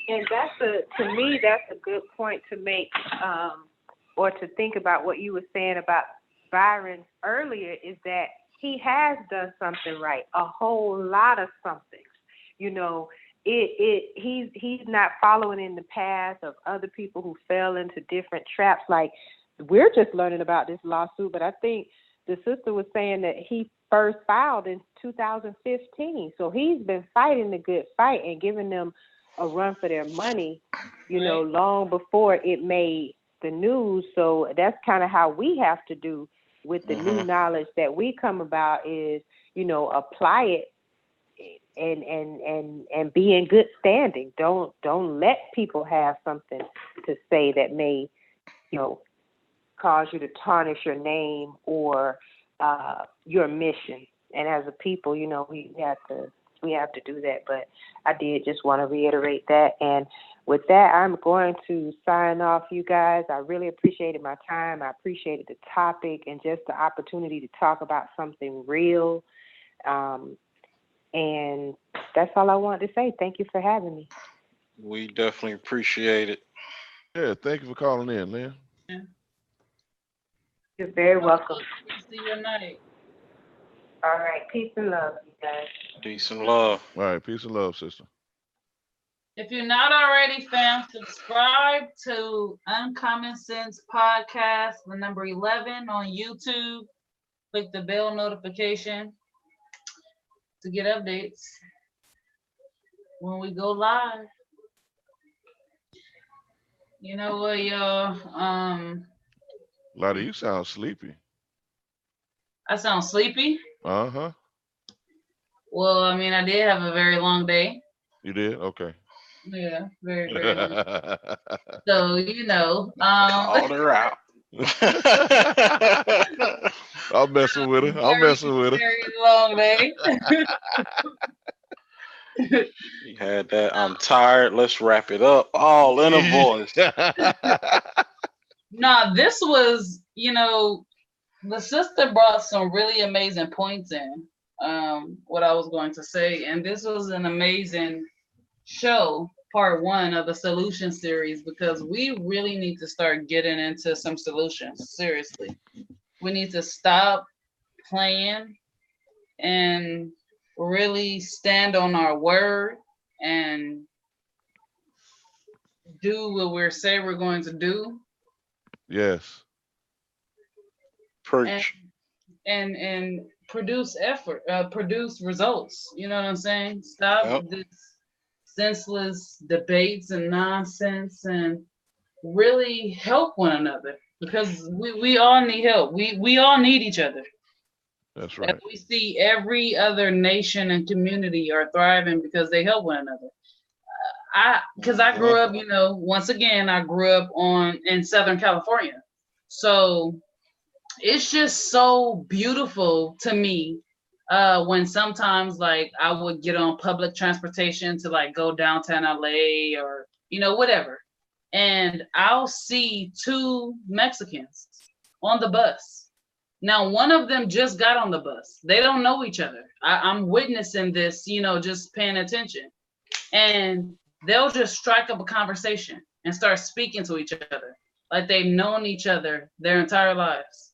and to me, that's a good point to make, or to think about what you were saying about Byron earlier, is that he has done something right, a whole lot of something. You know, he's not following in the path of other people who fell into different traps. Like, we're just learning about this lawsuit, but I think the sister was saying that he first filed in 2015. So he's been fighting the good fight and giving them a run for their money, Right. long before it made the news. So that's kind of how we have to do with the new Hmm. knowledge that we come about is, apply it and be in good standing. Don't let people have something to say that may, you know, cause you to tarnish your name or your mission. And as a people, we have to do that. But I did just want to reiterate that. And with that, I'm going to sign off, you guys. I really appreciated my time. I appreciated the topic and just the opportunity to talk about something real. And that's all I wanted to say. Thank you for having me. We definitely appreciate it. Yeah, thank you for calling in, Lynn. Yeah. You're very Much welcome. love. See you night. All right. Peace and love, you guys. Peace and love. All right, peace and love, sister. If you're not already, fam, subscribe to Uncommon Sense Podcast, the number 11 on YouTube. Click the bell notification to get updates when we go live. You know what, y'all? Lottie, you sound sleepy. I sound sleepy. Uh-huh. Well, I mean, I did have a very long day. You did? Okay. Yeah, very, very long. So, Called her out. I'm messing with her. I'm very, messing with her. very long day. He had that. I'm tired. Let's wrap it up. All in a voice. Nah, this was, the sister brought some really amazing points in. What I was going to say, and this was an amazing show, part one of the solution series, because we really need to start getting into some solutions. Seriously, we need to stop playing and really stand on our word and do what we're saying we're going to do, Yes. and Preach. and produce effort, produce results. You know what I'm saying? Stop Yep. this senseless debates and nonsense and really help one another because we all need help. We all need each other. That's And right. we see every other nation and community are thriving because they help one another. Because I grew up, once again, I grew up in Southern California. So it's just so beautiful to me when sometimes like I would get on public transportation to like go downtown LA or whatever, and I'll see two Mexicans on the bus. Now one of them just got on the bus. They don't know each other. I'm witnessing this, just paying attention, and they'll just strike up a conversation and start speaking to each other like they've known each other their entire lives.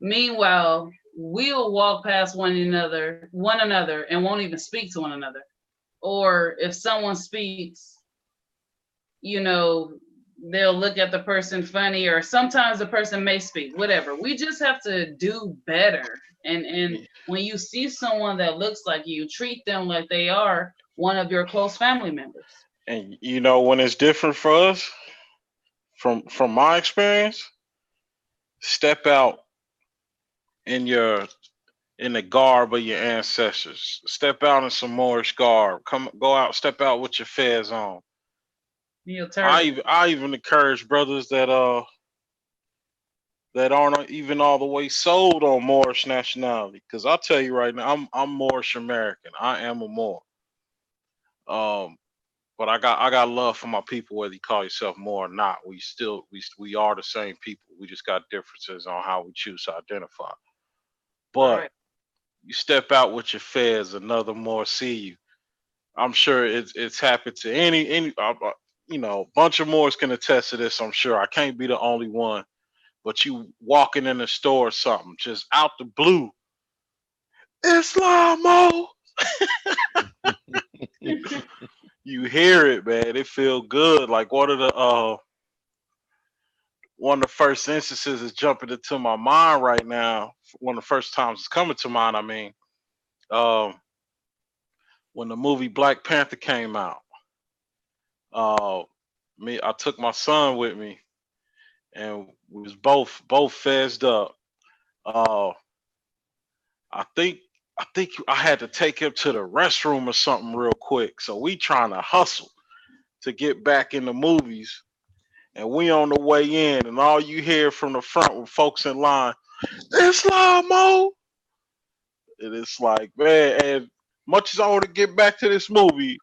Meanwhile, we'll walk past one another, and won't even speak to one another. Or if someone speaks, you know, they'll look at the person funny, or sometimes the person may speak, whatever. We just have to do better. And when you see someone that looks like you, treat them like they are one of your close family members. And when it's different for us, from my experience, step out in your in the garb of your ancestors. Step out in some Moorish garb. Go out, step out with your fez on. Your turban. I even encourage brothers that aren't even all the way sold on Moorish nationality. Because I'll tell you right now, I'm Moorish American. I am a Moor. Um, but I got love for my people, whether you call yourself Moor or not. We are the same people. We just got differences on how we choose to identify. But Right. you step out with your fez, another Moor see you. I'm sure it's happened to any bunch of Moors can attest to this. I'm sure I can't be the only one. But you walking in the store or something, just out the blue, Islamo. You hear it, man. It feel good. Like one of the first instances is jumping into my mind right now. One of the first times it's coming to mind. I mean, um, when the movie Black Panther came out, uh, I took my son with me, and we was both fezzed up. Uh, I think I had to take him to the restroom or something real quick. So we trying to hustle to get back in the movies, and we on the way in, and all you hear from the front with folks in line, Islamo. And it's like, man, and much as I want to get back to this movie,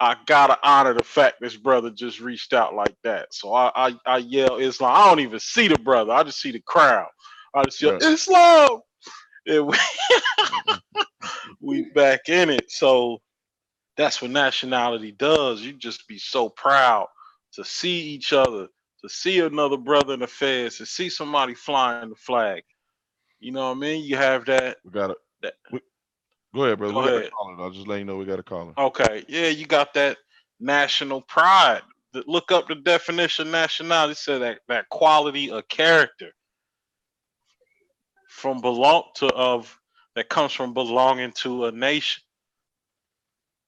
I gotta honor the fact this brother just reached out like that. So I yell Islam. I don't even see the brother. I just see the crowd. I just yell Right. Islam. And we back in it. So that's what nationality does. You just be so proud to see each other, to see another brother in the feds, to see somebody flying the flag. You know what I mean? You have that. We got it. That Go ahead, brother. Go We got a ahead. caller. I'll just let you know we got a caller. Okay, yeah, you got that national pride. Look up the definition of nationality. It said that quality of character from belong to of that comes from belonging to a nation.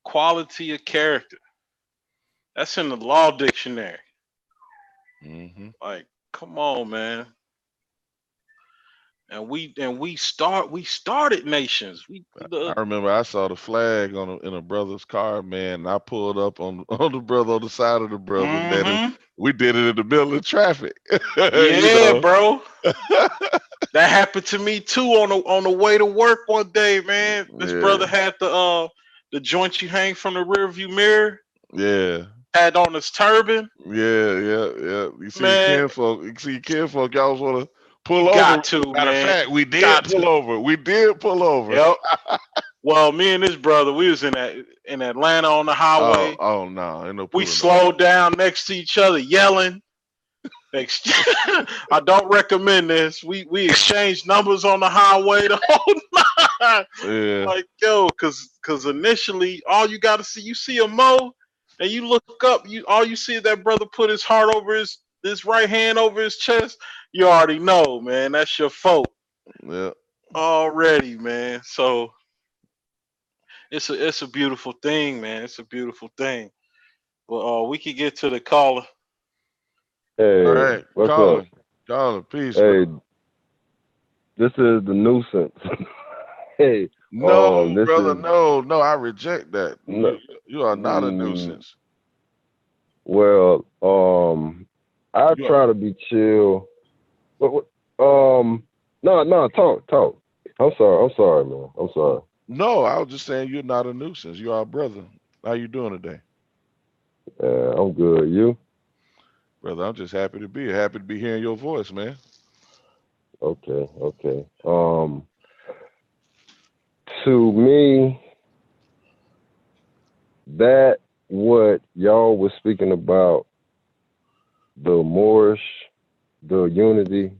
Quality of character. That's in the law dictionary. Hmm. Like, come on, man. And we started nations. I remember I saw the flag in a brother's car, man. And I pulled up on on the brother on the side of the brother. That Mm-hmm. we did it in the middle of traffic. You Yeah, know. bro. That happened to me too on the way to work one day, man. This brother Yeah, had the joint you hang from the rearview mirror, yeah, had on his turban. yeah. Man, You see kinfolk, y'all want to you pull over. got to, Matter of man. fact, we You did got pull to. over. We did pull over. Yep. Well, me and this brother, we was in Atlanta on the highway. Oh no, ain't no We pulling over. slowed down next to each other, yelling. I don't recommend this. We exchanged numbers on the highway the whole night. Yeah, Like, yo, cause initially all you gotta see, you see a Mo, and you look up, all you see is that brother put his heart over his right hand over his chest. You already know, man. That's your folk yeah. already, man. So it's a beautiful thing, man. It's a beautiful thing. But we could get to the caller. All Hey, right, what's up? caller, peace, Hey, bro. this is the nuisance. Hey, No, this brother, is no, I reject that. no, You are not a mm, nuisance. well, I You are try to be chill. No, talk. I'm sorry, man. I'm sorry. no. I was just saying you're not a nuisance. You are a brother. How you doing today, I'm good. You? brother? I'm just happy to be here. Happy to be hearing your voice, man. Okay. To me, that what y'all was speaking about, the Moorish, the unity,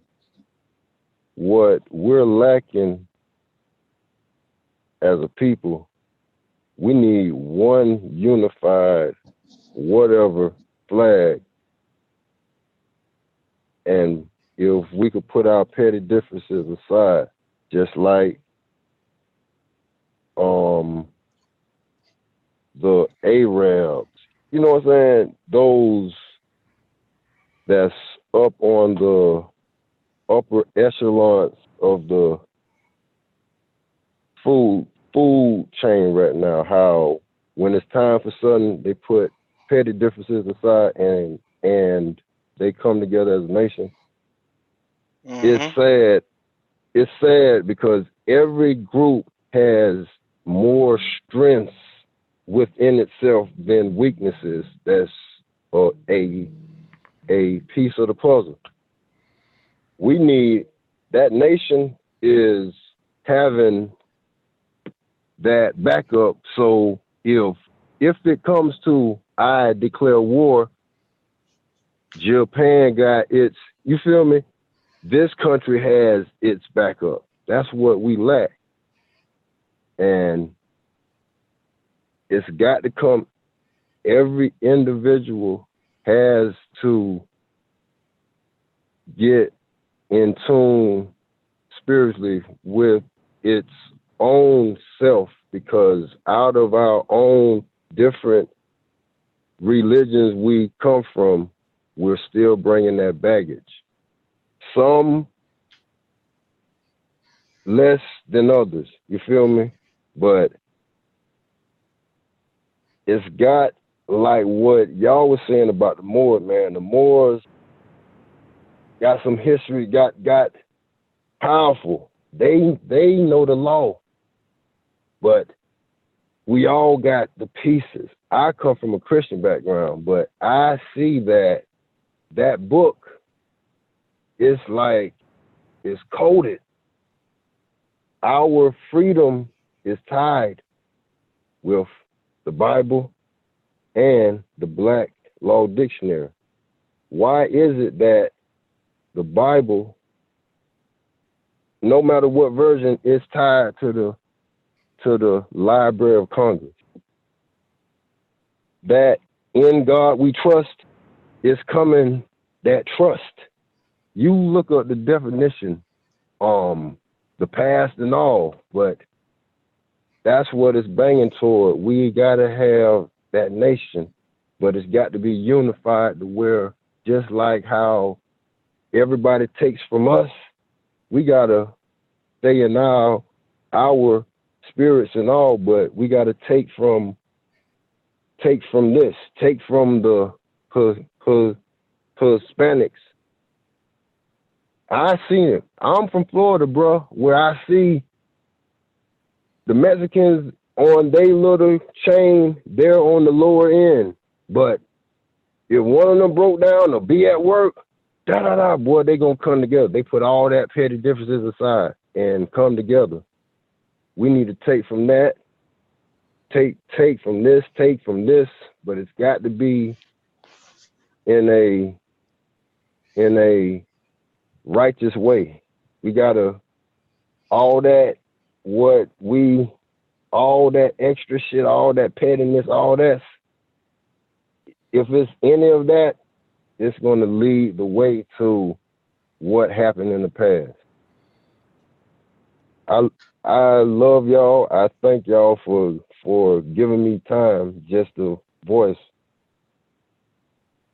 what we're lacking as a people, we need one unified whatever flag. And if we could put our petty differences aside, just like the Arabs, you know what I'm saying? Those that's up on the upper echelons of the food chain right now, how when it's time for something, they put petty differences aside and they come together as a nation. It's Hmm. sad. It's sad because every group has more strengths within itself than weaknesses. That's a piece of the puzzle. We need that nation is having that backup. So if it comes to I declare war, Japan got its. You feel me? This country has its backup. That's what we lack, and it's got to come. Every individual has to get in tune spiritually with its own self, because out of our own different religions we come from, we're still bringing that baggage. Some less than others, you feel me? But it's got like what y'all was saying about the Moors, man. The Moors got some history, got powerful. They know the law, but we all got the pieces. I come from a Christian background, but I see that book is like it's coded. Our freedom is tied with the Bible and the Black Law Dictionary. Why is it that the Bible, no matter what version, is tied to the Library of Congress? That in God we trust is coming, that trust. You look up the definition, the past and all, but that's what it's banging toward. We gotta have that nation, but it's got to be unified to where, just like how everybody takes from us, we gotta stay in our spirits and all, but we gotta take from this, take from the Hispanics. I seen it. I'm from Florida, bro, where I see the Mexicans on their little chain, they're on the lower end. But if one of them broke down or be at work, boy, they gonna come together. They put all that petty differences aside and come together. We need to take from that, take from this, but it's got to be in a righteous way. We gotta all that what we all that extra shit, all that pettiness, all that. If it's any of that, it's going to lead the way to what happened in the past. I love y'all. I thank y'all for for giving me time just to voice.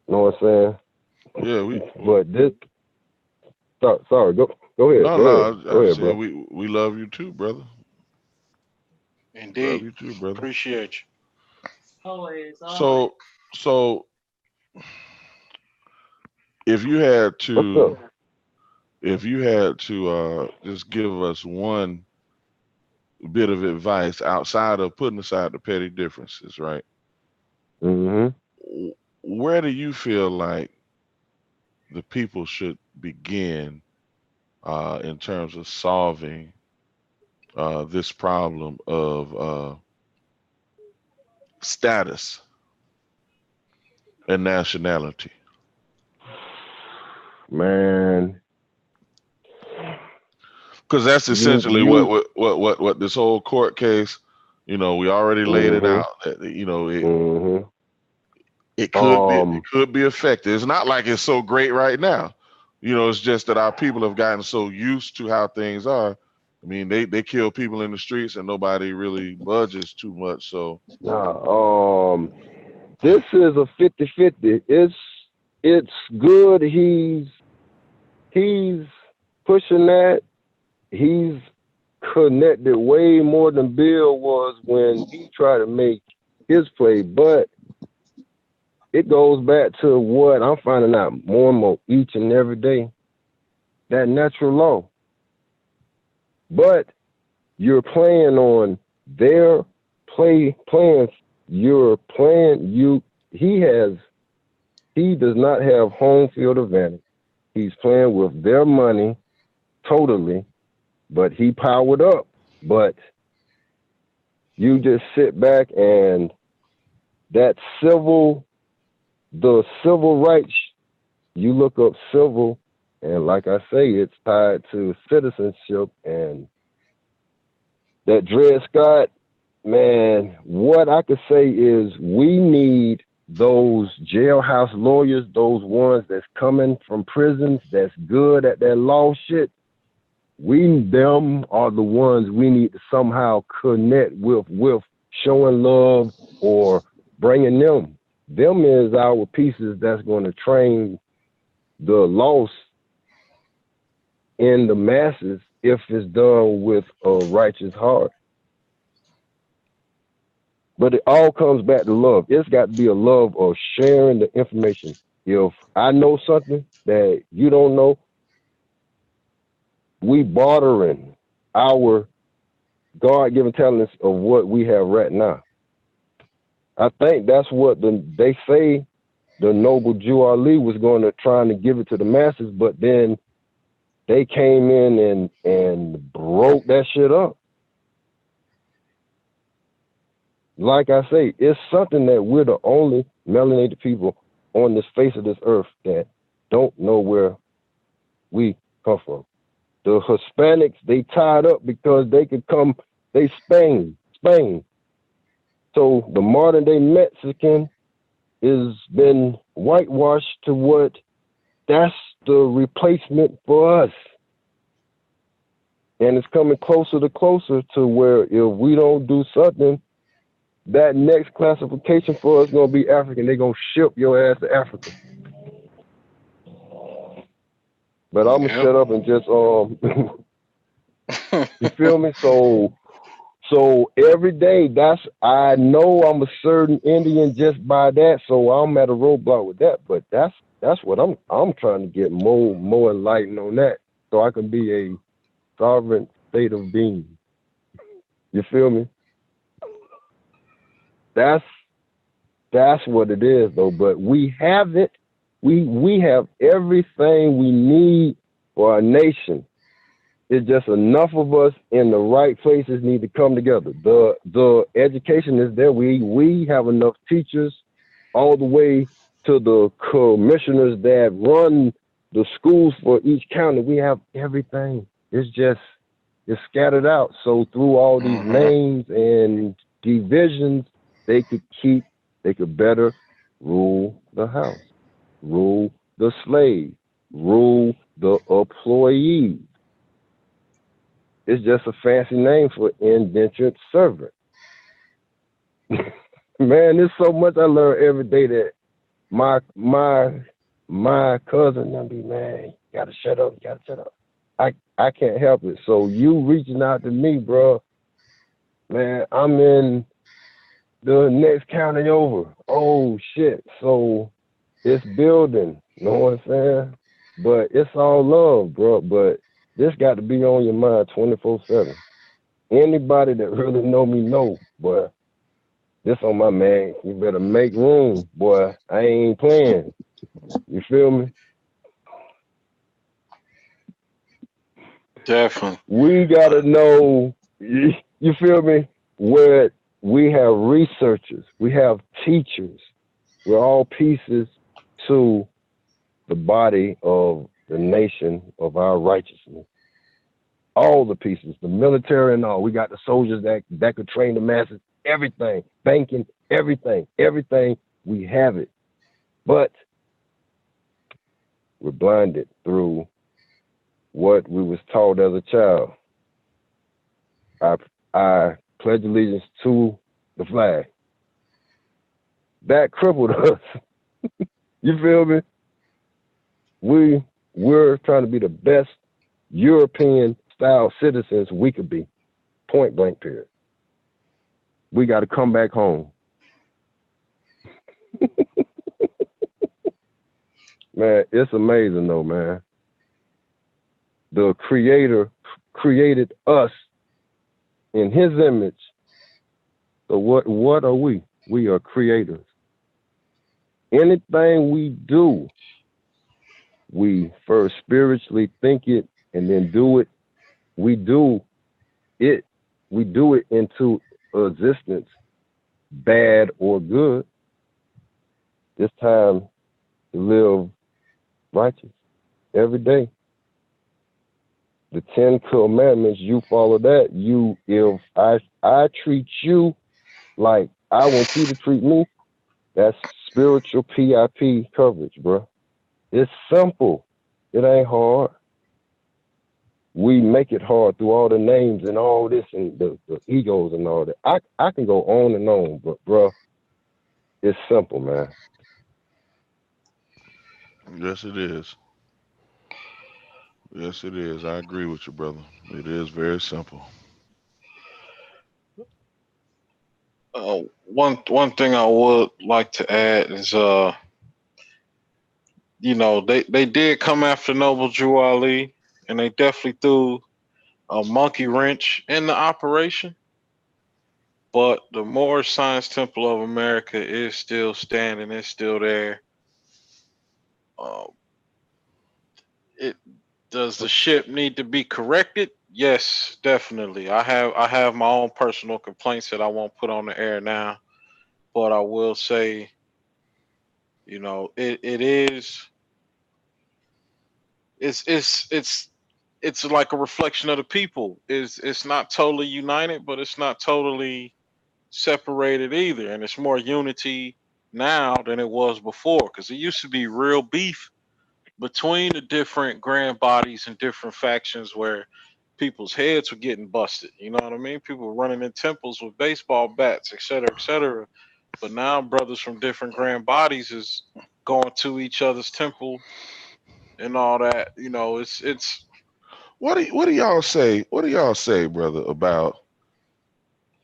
You know what I'm saying? Yeah, But this, sorry, go ahead. no, Go ahead. I Go just ahead, said bro. we love you too, brother. Love Indeed. you too, brother. Appreciate you. Always, always. So if you had What's to up? just give us one bit of advice outside of putting aside the petty differences, right? Mm-hmm. Where do you feel like the people should begin in terms of solving this problem of status and nationality? Man, Because that's you essentially you. what this whole court case, we already laid it Mm-hmm. out that Mm-hmm. it Um. could be effective. It's not like it's so great right now. It's just that our people have gotten so used to how things are. I mean, they kill people in the streets and nobody really budges too much. So Nah. This is a 50-50. It's good. He's pushing that. He's connected way more than Bill was when he tried to make his play. But it goes back to what I'm finding out more and more each and every day. That natural law. But you're playing on their plans. You're playing he does not have home field advantage. He's playing with their money totally, but he powered up. But you just sit back and that the civil rights, you look up civil, and like I say, it's tied to citizenship. And that Dred Scott, man, what I could say is we need those jailhouse lawyers, those ones that's coming from prisons, that's good at that law shit. Them are the ones we need to somehow connect with showing love or bringing them. Them is our pieces that's going to train the lost in the masses if it's done with a righteous heart. But it all comes back to love. It's got to be a love of sharing the information. If I know something that you don't know, we bartering our God-given talents of what we have right now. I think that's what they say the noble Jew Ali was going to trying to give it to the masses, but then they came in and broke that shit up. Like I say, it's something that we're the only melanated people on this face of this earth that don't know where we come from. The Hispanics, they tied up because they could come, they Spain. So the modern day Mexican has been whitewashed to what that's the replacement for us. And it's coming closer to where if we don't do something, that next classification for us is gonna be African. They're gonna ship your ass to Africa. But I'm gonna Yep. shut up and just you feel me? So every day I know I'm a certain Indian just by that, so I'm at a roadblock with that. But that's what I'm trying to get more enlightened on that, so I can be a sovereign state of being. You feel me? That's what it is though. But we have it. We have everything we need for our nation. It's just enough of us in the right places need to come together. The education is there. We have enough teachers all the way to the commissioners that run the schools for each county. We have everything. It's scattered out. So through all these names and divisions, they could better rule the house, rule the slave, rule the employee. It's just a fancy name for indentured servant. Man, there's so much I learn every day that my cousin and be, man, you gotta shut up, you gotta shut up. I can't help it. So you reaching out to me, bro, man, I'm in the next county over. Oh shit. So it's building, you know what I'm saying? But it's all love, bro. But this got to be on your mind 24/7. Anybody that really know me know, boy, this on my man. You better make room, boy. I ain't playing. You feel me? Definitely. We gotta know. You feel me? Where we have researchers, we have teachers. We're all pieces to the body of the nation of our righteousness. All the pieces, the military and all. We got the soldiers that could train the masses. Everything, banking, everything. We have it, but we're blinded through what we was taught as a child. I pledge allegiance to the flag. That crippled us. You feel me? We're trying to be the best European style citizens we could be. Point blank period. We got to come back home. Man, it's amazing though, man. The Creator created us in His image. So what are we? We are creators. Anything we do, we first spiritually think it and then do it. We do it into existence, bad or good. It's time to live righteous every day. The 10 Commandments, you follow that. If I treat you like I want you to treat me, that's spiritual PIP coverage, bro. It's simple. It ain't hard. We make it hard through all the names and all this and the egos and all that. I can go on and on, but bro, it's simple, man. Yes, it is. Yes, it is. I agree with you, brother. It is very simple. One thing I would like to add is they did come after Noble Drew Ali, and they definitely threw a monkey wrench in the operation. But the Moorish Science Temple of America is still standing. It's still there. Uh, it does the ship need to be corrected? Yes, definitely. I have my own personal complaints that I won't put on the air now, but I will say, it is it's like a reflection of the people. It's not totally united, but it's not totally separated either, and it's more unity now than it was before, because it used to be real beef between the different grand bodies and different factions where people's heads were getting busted. You know what I mean? People were running in temples with baseball bats, et cetera, et cetera. But now brothers from different grand bodies is going to each other's temple and all that. It's What do y'all say? What do y'all say, brother, about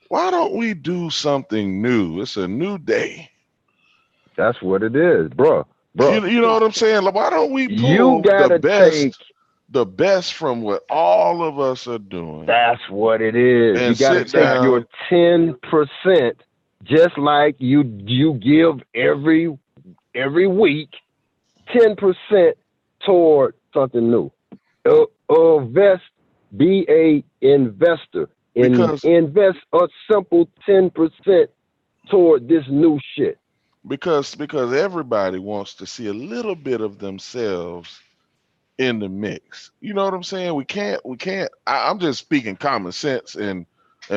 why don't we do something new? It's a new day. That's what it is, bro. You know what I'm saying? Like, why don't we You pull gotta take. the best from what all of us are doing That's what it is. You and gotta sit take your down? 10%, just like you give every week, 10% toward something new. Invest, be a investor, and Because invest a simple 10% toward this new shit. because everybody wants to see a little bit of themselves in the mix. You know what I'm saying? We can't I'm just speaking common sense and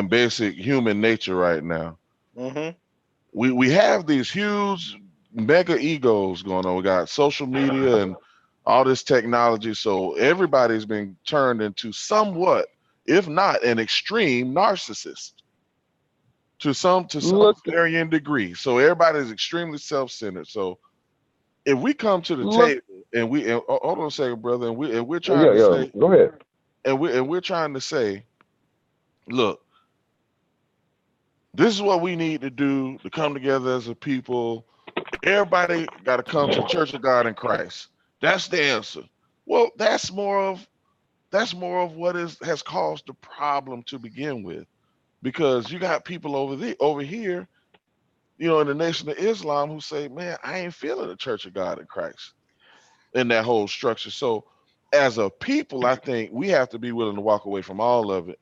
basic human nature right now. mm-hmm. We have these huge mega egos going on. We got social media and all this technology, so everybody's been turned into somewhat, if not an extreme narcissist. to some Look, varying degree. So everybody is extremely self-centered. So if we come to the look. table and hold on a second, brother, and we're trying Yeah, to yeah. say, Go ahead. and we're trying to say, look, this is what we need to do to come together as a people. Everybody got to come to the Church of God in Christ. That's the answer. Well, that's more of what has caused the problem to begin with, because you got people over here, you know, in the Nation of Islam who say, man, I ain't feeling the Church of God in Christ in that whole structure. So as a people, I think we have to be willing to walk away from all of it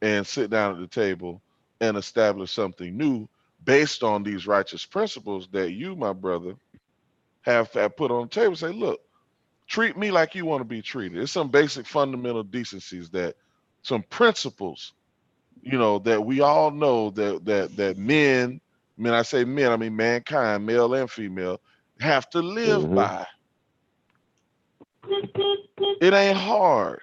and sit down at the table and establish something new based on these righteous principles that you, my brother, have put on the table. Say, look, treat me like you want to be treated. It's some basic fundamental decencies, that some principles, you know, that we all know that men, I say men, I mean mankind, male and female, have to live Hmm. by. It ain't hard.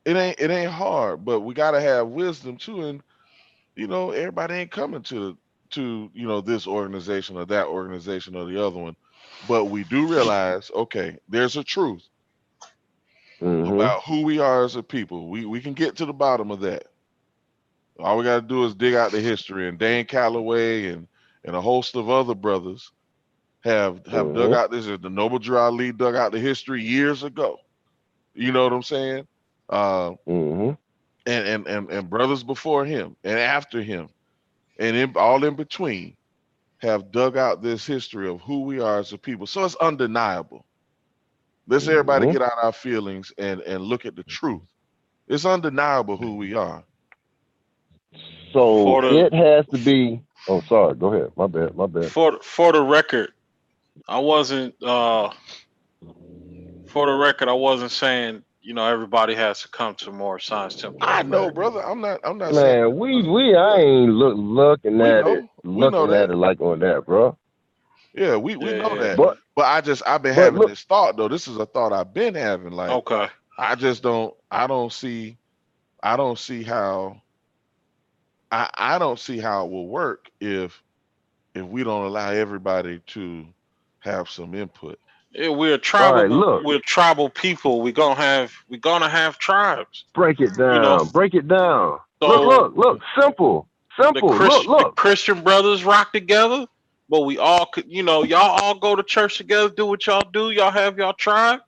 It ain't hard, but we gotta have wisdom too. And you know, everybody ain't coming to you know, this organization or that organization or the other one. But we do realize, okay, there's a truth Hmm. about who we are as a people. We can get to the bottom of that. All we got to do is dig out the history, and Dane Calloway and a host of other brothers have dug Hmm. out this. The Noble Drew Ali dug out the history years ago. You know what I'm saying? Hmm. And brothers before him and after him and all in between have dug out this history of who we are as a people. So it's undeniable. Let's everybody Hmm. get out our feelings and look at the truth. It's undeniable who we are. So For the it has to be. Oh, sorry. Go ahead. My bad. My bad. for the record, I wasn't for the record, I wasn't saying, you know, everybody has to come to more Science Temple I know, Affairs. brother. I'm not saying Man, that, brother. I Yeah, ain't looking we at it, know. We know that. like on that, bro. Yeah, we Yeah, know yeah. that. But But I've been but having look, this thought though. This is a thought I've been having. Like, Okay. I don't see how I don't see how it will work if we don't allow everybody to have some input. Yeah, all right, look, we're tribal people. We're gonna have tribes. break it You know. down, break it down. So Look, simple, The look. Christian brothers rock together, but we all could, you know, y'all all go to church together, do what y'all do, y'all have y'all tribe.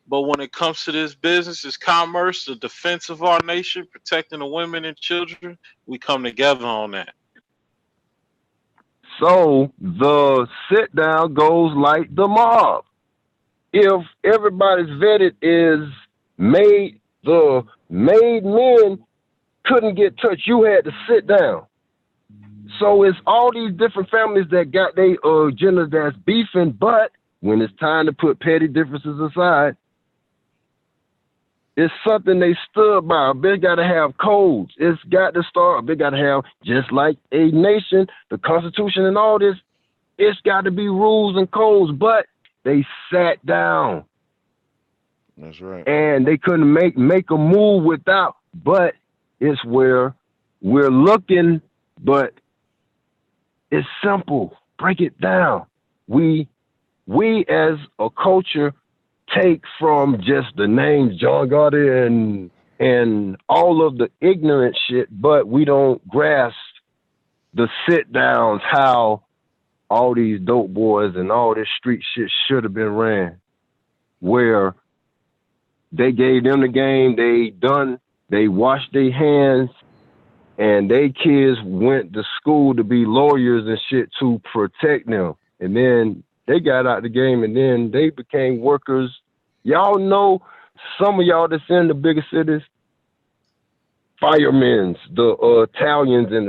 But when it comes to this business, this commerce, the defense of our nation, protecting the women and children, we come together on that. So the sit down goes like the mob. If everybody's vetted is made, the made men couldn't get touched. You had to sit down. So it's all these different families that got their agenda that's beefing, but when it's time to put petty differences aside, it's something they stood by. They got to have codes. It's got to start. They got to have, just like a nation, the Constitution and all this, it's got to be rules and codes, but they sat down. That's right. And they couldn't make a move without, but it's where we're looking, but it's simple. Break it down. We as a culture take from just the names John Gotti and all of the ignorant shit, but we don't grasp the sit downs, how all these dope boys and all this street shit should have been ran, where they gave them the game, they washed their hands, and they kids went to school to be lawyers and shit to protect them. And then they got out the game, and then they became workers. Y'all know, some of y'all that's in the bigger cities, firemen, the Italians and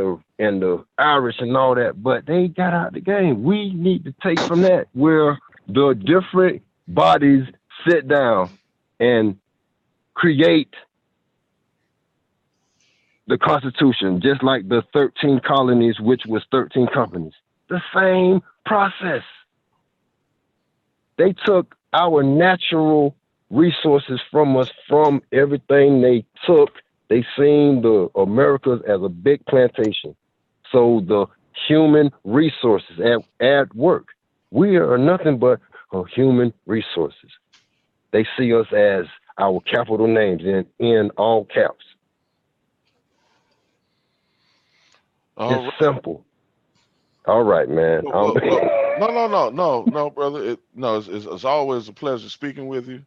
the Irish and all that, but they got out the game. We need to take from that, where the different bodies sit down and create the Constitution, just like the 13 colonies, which was 13 companies. The same process. They took our natural resources from us, from everything they took. They seen the Americas as a big plantation. So the human resources at work, we are nothing but human resources. They see us as our capital names in all caps. All It's simple. All right, man. well, no, brother. It's always a pleasure speaking with you.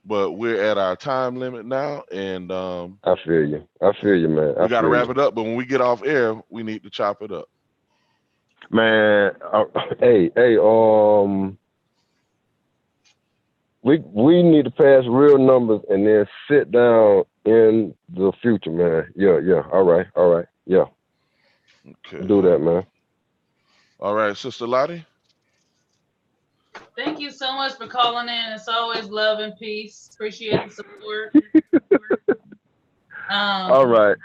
But we're at our time limit now, and I feel you. I feel you, man. we got to wrap it up. But when we get off air, we need to chop it up. Man, hey, we need to pass real numbers and then sit down in the future, man. Yeah. All right. Yeah. Okay. Do that, man. All right, Sister Lottie. Thank you so much for calling in. It's always love and peace. Appreciate the support. All right.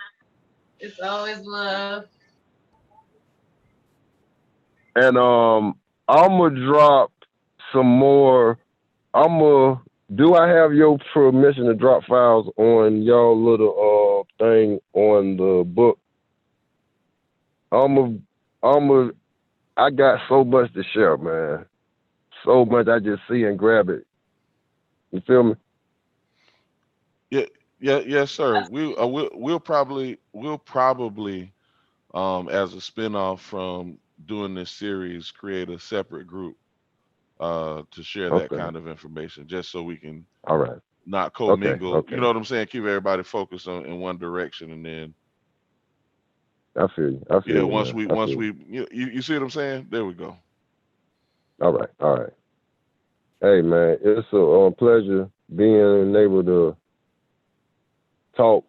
It's always love. And I'm gonna drop some more. Do I have your permission to drop files on y'all little thing on the book? I got so much to share, man. So much I just see and grab it. You feel me? Yes, sir. We'll probably as a spinoff from doing this series, create a separate group to share that kind of information, just so we can not commingle. Okay. You know what I'm saying? Keep everybody focused in one direction, and then I feel you. Once man. we you see what I'm saying? There we go. All right. Hey, man, it's a pleasure being able to talk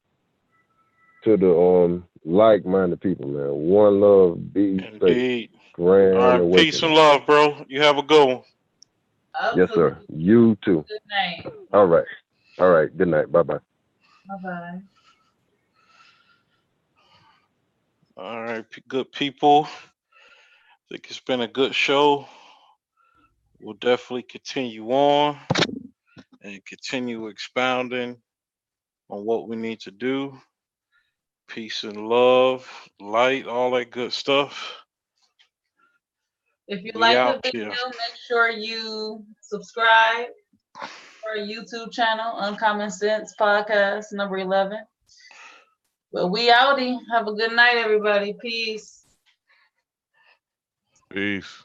to the like-minded people, man. One love, be safe. Grand All right, awakening. peace and love, bro. You have a good one. Yes, sir. You too. Good night. All right. Good night. Bye-bye. Bye-bye. All right, good people. I think it's been a good show. We'll definitely continue on and continue expounding on what we need to do. Peace and love, light, all that good stuff. If you We like out the video, here. make sure you subscribe to our YouTube channel, Uncommon Sense Podcast number 11. But we outie. Have a good night, everybody. Peace. Peace.